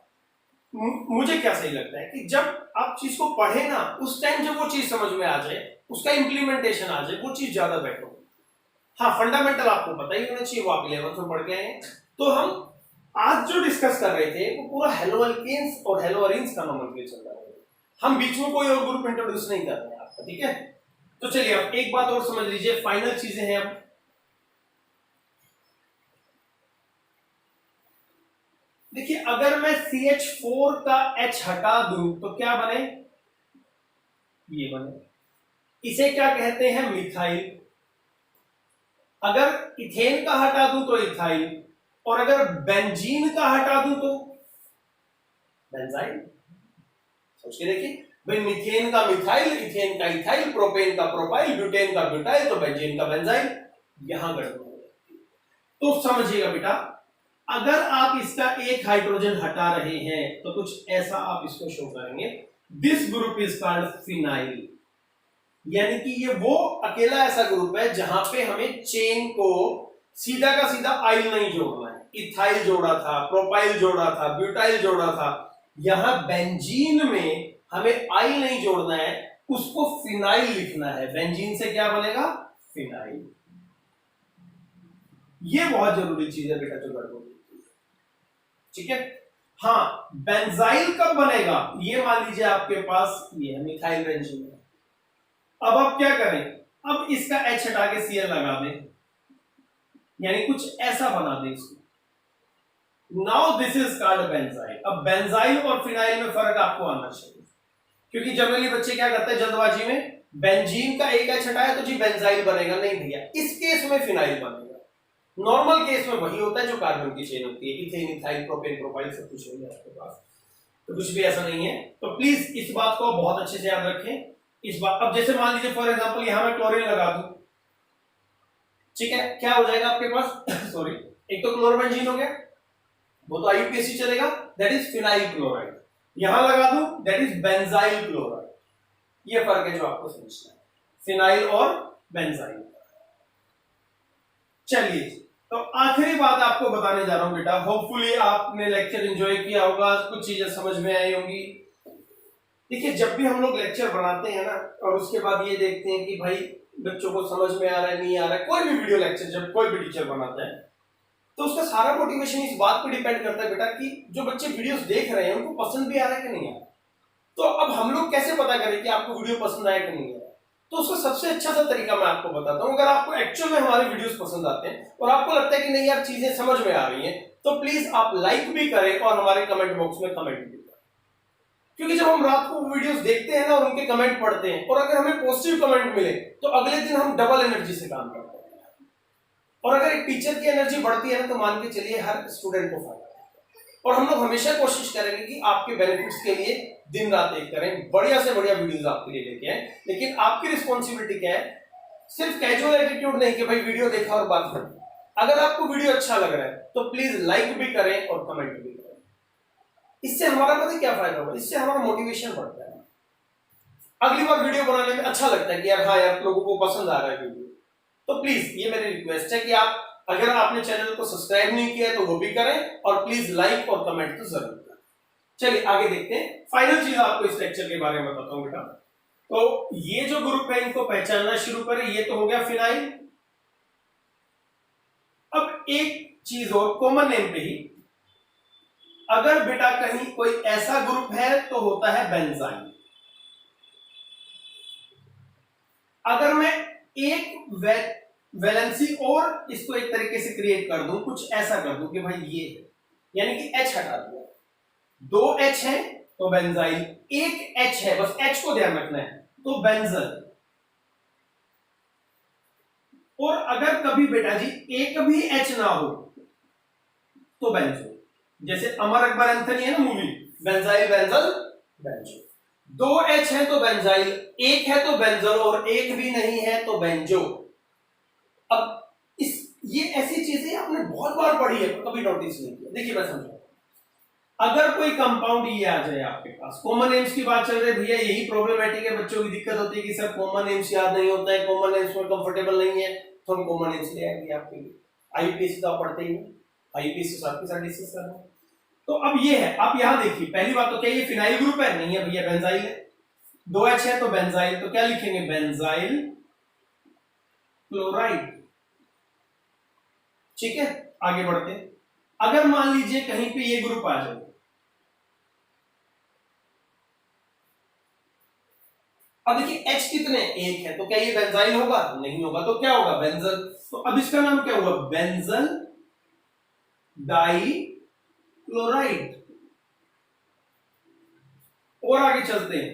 मुझे क्या सही लगता है कि जब आप चीज को पढ़े ना, उस टाइम जब वो चीज समझ में आ जाए, उसका इंप्लीमेंटेशन आ जाए, वो चीज ज्यादा बेटर होगी। हाँ, फंडामेंटल आपको पता ही होना चाहिए, वो आप 11th में पढ़ गए हैं। तो हम आज जो डिस्कस कर रहे थे वो पूरा हेलोअल्केन्स और हेलोअरीन्स का नोमेनक्लेचर कर रहे थे। हम बीच में कोई और ग्रुप इंट्रोड्यूस नहीं कर रहे हैं आपका, ठीक है। तो चलिए अब एक बात और समझ लीजिए, फाइनल चीजें हैं। अब देखिए, अगर मैं CH4 का H हटा दूं तो क्या बने, ये बने। इसे क्या कहते हैं, मिथाइल। अगर इथेन का हटा दूं तो इथाइल, और अगर बेंजीन का हटा दूं तो बेंजाइल। सोच के देखिए भाई, मीथेन का मिथाइल, इथेन का इथाइल, प्रोपेन का प्रोपाइल, ब्यूटेन का ब्यूटाइल, तो बेंजीन का बेंजाइल। यहां गड़बड़ हो जाती है। तो समझिएगा बेटा, अगर आप इसका एक हाइड्रोजन हटा रहे हैं तो कुछ ऐसा आप इसको शो करेंगे, this group is called phenyl. यानी कि ये वो अकेला ऐसा ग्रुप है जहां पे हमें चेन को सीधा का सीधा आइल नहीं जोड़ना है। इथाइल जोड़ा था, प्रोपाइल जोड़ा था, ब्यूटाइल जोड़ा था, यहां बेंजीन में हमें आइल नहीं जोड़ना है, उसको फिनाइल लिखना है। बेंजीन से क्या बनेगा, फिनाइल। ये बहुत जरूरी चीज है बेटा जो गड़बड़ होती है, ठीक है। हाँ, बेंजाइल कब बनेगा, ये मान लीजिए आपके पास ये है मिथाइल बेंजीन है। अब आप क्या करें, अब इसका H हटा के Cl लगा दें, यानी कुछ ऐसा बना दें इसको। Now this is called benzyl. अब बेंजाइल और फिनाइल में फर्क आपको आना चाहिए, क्योंकि जनरली बच्चे क्या करते हैं जल्दबाजी में, बेंजीन का एक H हटाया तो जी बेंजाइल बनेगा, नहीं भैया, इस केस में फिनाइल बनेगा। नॉर्मल केस में वही होता है जो कार्बन की चेन होती है, इथेन, इथाइल, प्रोपेन, प्रोपाइल, सब कुछ है आपके पास, तो कुछ भी ऐसा नहीं है। तो प्लीज इस बात को बहुत अच्छे से याद रखें। इस बात, अब जैसे मान लीजिए फॉर एग्जांपल यहां मैं क्लोरीन लगा दूं, ठीक है, क्या हो जाएगा आपके पास सॉरी, एक तो क्लोरोबेंजीन हो गया, वो तो आईयूपीएसी चलेगा, दैट इज फिनाइल क्लोराइड। यहां लगा दूं, दैट इज बेंजाइल क्लोराइड। ये फर्क है जो आपको समझना है, फिनाइल और बेंजाइल। चलिए, तो आखिरी बात आपको बताने जा रहा हूं बेटा, होपफुली आपने लेक्चर एंजॉय किया होगा, कुछ चीजें समझ में आई होंगी। देखिए, जब भी हम लोग लेक्चर बनाते हैं ना, और उसके बाद ये देखते हैं कि भाई बच्चों को समझ में आ रहा है नहीं आ रहा है, कोई भी वीडियो लेक्चर जब कोई भी टीचर बनाता है तो उसका सारा मोटिवेशन इस बात पर डिपेंड करता है बेटा कि जो बच्चे वीडियोस देख रहे हैं उनको पसंद भी आ रहा है कि नहीं आ रहा है। तो अब हम लोग कैसे पता करें कि आपको वीडियो पसंद आया कि नहीं आया? तो उसका सबसे अच्छा सा तरीका मैं आपको बताता हूं। अगर आपको एक्चुअल में हमारे वीडियोस पसंद आते हैं और आपको लगता है कि नहीं यार चीजें समझ में आ रही हैं, तो प्लीज आप लाइक भी करें और हमारे कमेंट बॉक्स में कमेंट भी करें। क्योंकि जब हम रात को वीडियोस देखते हैं ना और उनके कमेंट पढ़ते हैं और अगर हमें पॉजिटिव कमेंट मिले तो अगले दिन हम डबल एनर्जी से काम करते हैं। और अगर एक टीचर की एनर्जी बढ़ती है ना तो मान के चलिए हर स्टूडेंट को फायदा है। और हम लोग हमेशा कोशिश करेंगे कि आपके बेनिफिट्स के लिए दिन रात एक करें, बढ़िया से बढ़िया वीडियोस आपके लिए लेके आए। लेकिन आपकी रिस्पॉन्सिबिलिटी क्या है? सिर्फ कैजुअल एटीट्यूड नहीं कि भाई वीडियो देखा और बात कर। अगर आपको वीडियो अच्छा लग रहा है तो प्लीज लाइक भी करें और कमेंट भी करें। इससे हमारा पता क्या फायदा होगा? इससे हमारा मोटिवेशन बढ़ता है, अगली बार वीडियो बनाने में अच्छा लगता है कि यार हाँ यार लोगों को पसंद आ रहा है वीडियो। तो प्लीज ये मेरी रिक्वेस्ट है कि आप अगर आपने चैनल को सब्सक्राइब नहीं किया है तो वो भी करें और प्लीज लाइक और कमेंट तो जरूर करें। चलिए आगे देखते हैं। फाइनल चीज आपको इस लेक्चर के बारे में बताता हूं बेटा। तो ये जो ग्रुप है इनको पहचानना शुरू करें। ये तो हो गया फिनाइल। अब एक चीज और कॉमन नेम पे ही, अगर बेटा कहीं कोई ऐसा ग्रुप है तो होता है बेंजाइन। अगर मैं एक वैलेंसी और इसको एक तरीके से क्रिएट कर दूं, कुछ ऐसा कर दूं कि भाई ये यानी कि H हटा दिया, 2 H है तो बेंजाइल, एक H है बस H को ध्यान रखना है तो बेंजल। और अगर कभी बेटा जी एक भी H ना हो तो बेंजो। जैसे अमर अकबर एंथनी है ना movie, benzyl benzal benzo. 2 H है तो बेंजाइल, एक है तो बेंजल और एक भी नहीं है तो बेंजो। अब ये ऐसी चीजें आपने बहुत बार पढ़ी है कभी नोटिस नहीं किया। देखिए मैं समझाऊं। अगर कोई कंपाउंड ये आ जाए आपके पास, कॉमन नेम्स की बात चल रही है भैया, यही प्रॉब्लमेटिक है, बच्चों की दिक्कत होती है कि सर कॉमन नेम्स याद नहीं होता है, कॉमन नेम्स में कंफर्टेबल नहीं है, तो हम कॉमन नेम्स ले आएंगे आपके लिए। आईपीएस तो आप पढ़ते ही हैं, आईपीएस के साथ डिस्कस करना है। तो अब ये है, आप यहां देखिए पहली बात तो क्या ये फिनाइल ग्रुप है? नहीं है भैया, बेंजाइल है। 2 H है तो बेंजाइल, तो क्या लिखेंगे? Benzyl chloride. ठीक है, आगे बढ़ते हैं। अगर मान लीजिए कहीं पे ये ग्रुप आ जाए, अब देखिए H कितने? एक है, तो क्या ये बेंजाइल होगा? नहीं होगा, तो क्या होगा? बेंजल। तो अब इसका नाम क्या हुआ? Benzal di chloride. और आगे चलते हैं,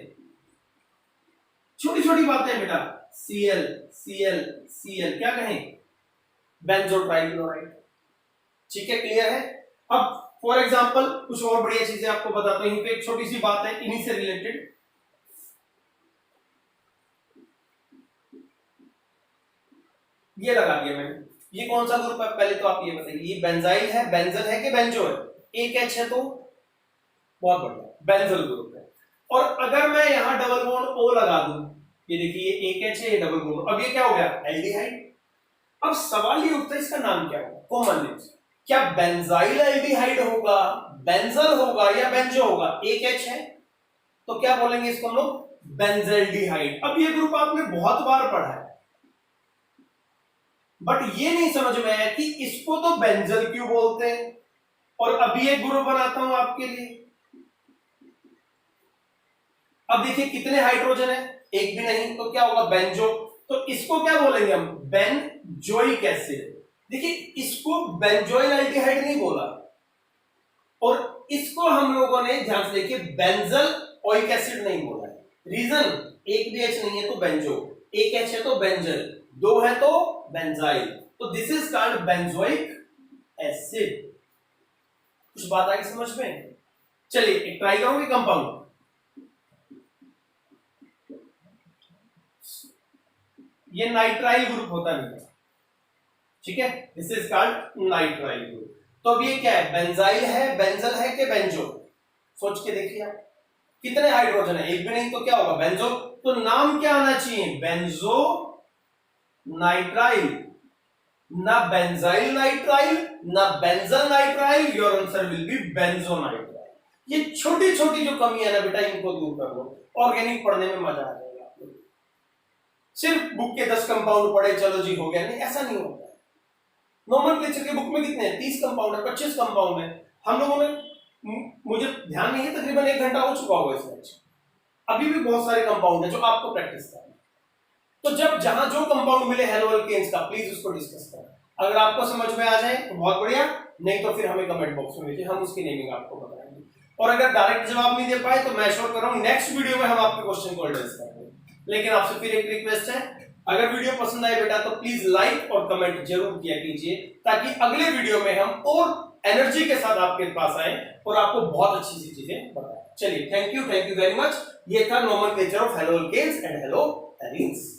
छोटी छोटी बातें बेटा, Cl Cl Cl क्या कहें? Benzo trichloride. ठीक है, क्लियर है? अब फॉर एग्जांपल कुछ और बढ़िया चीजें आपको बताता हूं। यहीं पे एक छोटी सी बात है इन्हीं से रिलेटेड। ये लगा दिया मैंने, ये कौन सा ग्रुप है? पहले तो आप ये बताइए, ये बेंजाइल है, बेंजल है कि बेंजो है? एक H है तो बहुत बढ़िया, बेंजल ग्रुप है। और अगर मैं यहां डबल बॉन्ड O लगा दूं, ये देखिए एक H है, ये डबल बॉन्ड, अब ये क्या हो गया? एल्डिहाइड। अब सवाल ये उठता है इसका नाम क्या होगा? Common name. क्या बेंजाइल एल्डिहाइड होगा, बेंजल होगा या बेंजो होगा? एक H है तो क्या बोलेंगे इसको हम लोग? बेंजल्डिहाइड। अब ये ग्रुप आपने बहुत बार पढ़ा है, बट ये नहीं समझ में आया कि इसको तो बेंजल क्यों बोलते हैं। और अभी एक ग्रुप बनाता हूं आपके लिए। अब देखिए कितने हाइड्रोजन है? एक भी नहीं, तो क्या होगा? बेंजो। तो इसको क्या बोलेंगे हम? Benzoic acid. देखिए इसको बेंजोइल एल्डिहाइड नहीं बोला, और इसको हम लोगों ने ध्यान से देखिए बेंजल ओइक एसिड नहीं बोला है। रीजन, एक भी H नहीं है तो बेंजो, एक H है तो बेंजल, 2 है तो बेंजाइल, तो this is called benzoic acid. कुछ बात आई समझ में? चलिए एक ट्राई करोगे कंपाउंड। ये नाइट्राइल ग्रुप होता नहीं, ठीक है, this is called nitrile group. तो अब ये क्या है? बेंजाइल है, बेंजल है कि बेंजो? सोच के देखिए आप, कितने हाइड्रोजन है? एक भी नहीं, तो क्या होगा? बेंजो। तो नाम क्या आना चाहिए? बेंजो नाइट्राइल, ना बेंजाइल नाइट्राइल ना benzal nitrile, your answer will be benzo nitrile. ये छोटी छोटी जो कमी है ना बेटा, इनको दूर कर लो, ऑर्गेनिक पढ़ने में मजा आ जाएगा आप लोग। सिर्फ बुक के 10 कंपाउंड पढ़े चलो जी हो गया, नहीं ऐसा नहीं होता। नोमेनक्लेचर के बुक में कितने हैं, 30 कंपाउंड है, 25 कंपाउंड है। हम लोगों ने, मुझे ध्यान नहीं है, तकरीबन 1 घंटा हो चुका होगा इसमें, अभी भी बहुत सारे कंपाउंड है जो आपको प्रैक्टिस करना है। तो जब जहां जो कंपाउंड मिले हेलो अल्केन्स का, प्लीज उसको डिस्कस करें। अगर आपको समझ में आ जाए तो बहुत बढ़िया, नहीं तो फिर हमें कमेंट बॉक्स में भेजिए, हम उसकी नेमिंग आपको बताएंगे। और अगर डायरेक्ट जवाब नहीं दे पाए तो मैं श्योर कर रहा हूं नेक्स्ट वीडियो में हम आपके क्वेश्चन को एड्रेस करेंगे। लेकिन आपसे फिर एक रिक्वेस्ट है, अगर वीडियो पसंद आए बेटा तो प्लीज लाइक और कमेंट जरूर किया कीजिए, ताकि अगले वीडियो में हम और एनर्जी के साथ आपके पास आए और आपको बहुत अच्छी सी चीजें बताएं। चलिए, थैंक यू वेरी मच। ये था nomenclature of halo alkanes and halo arenes.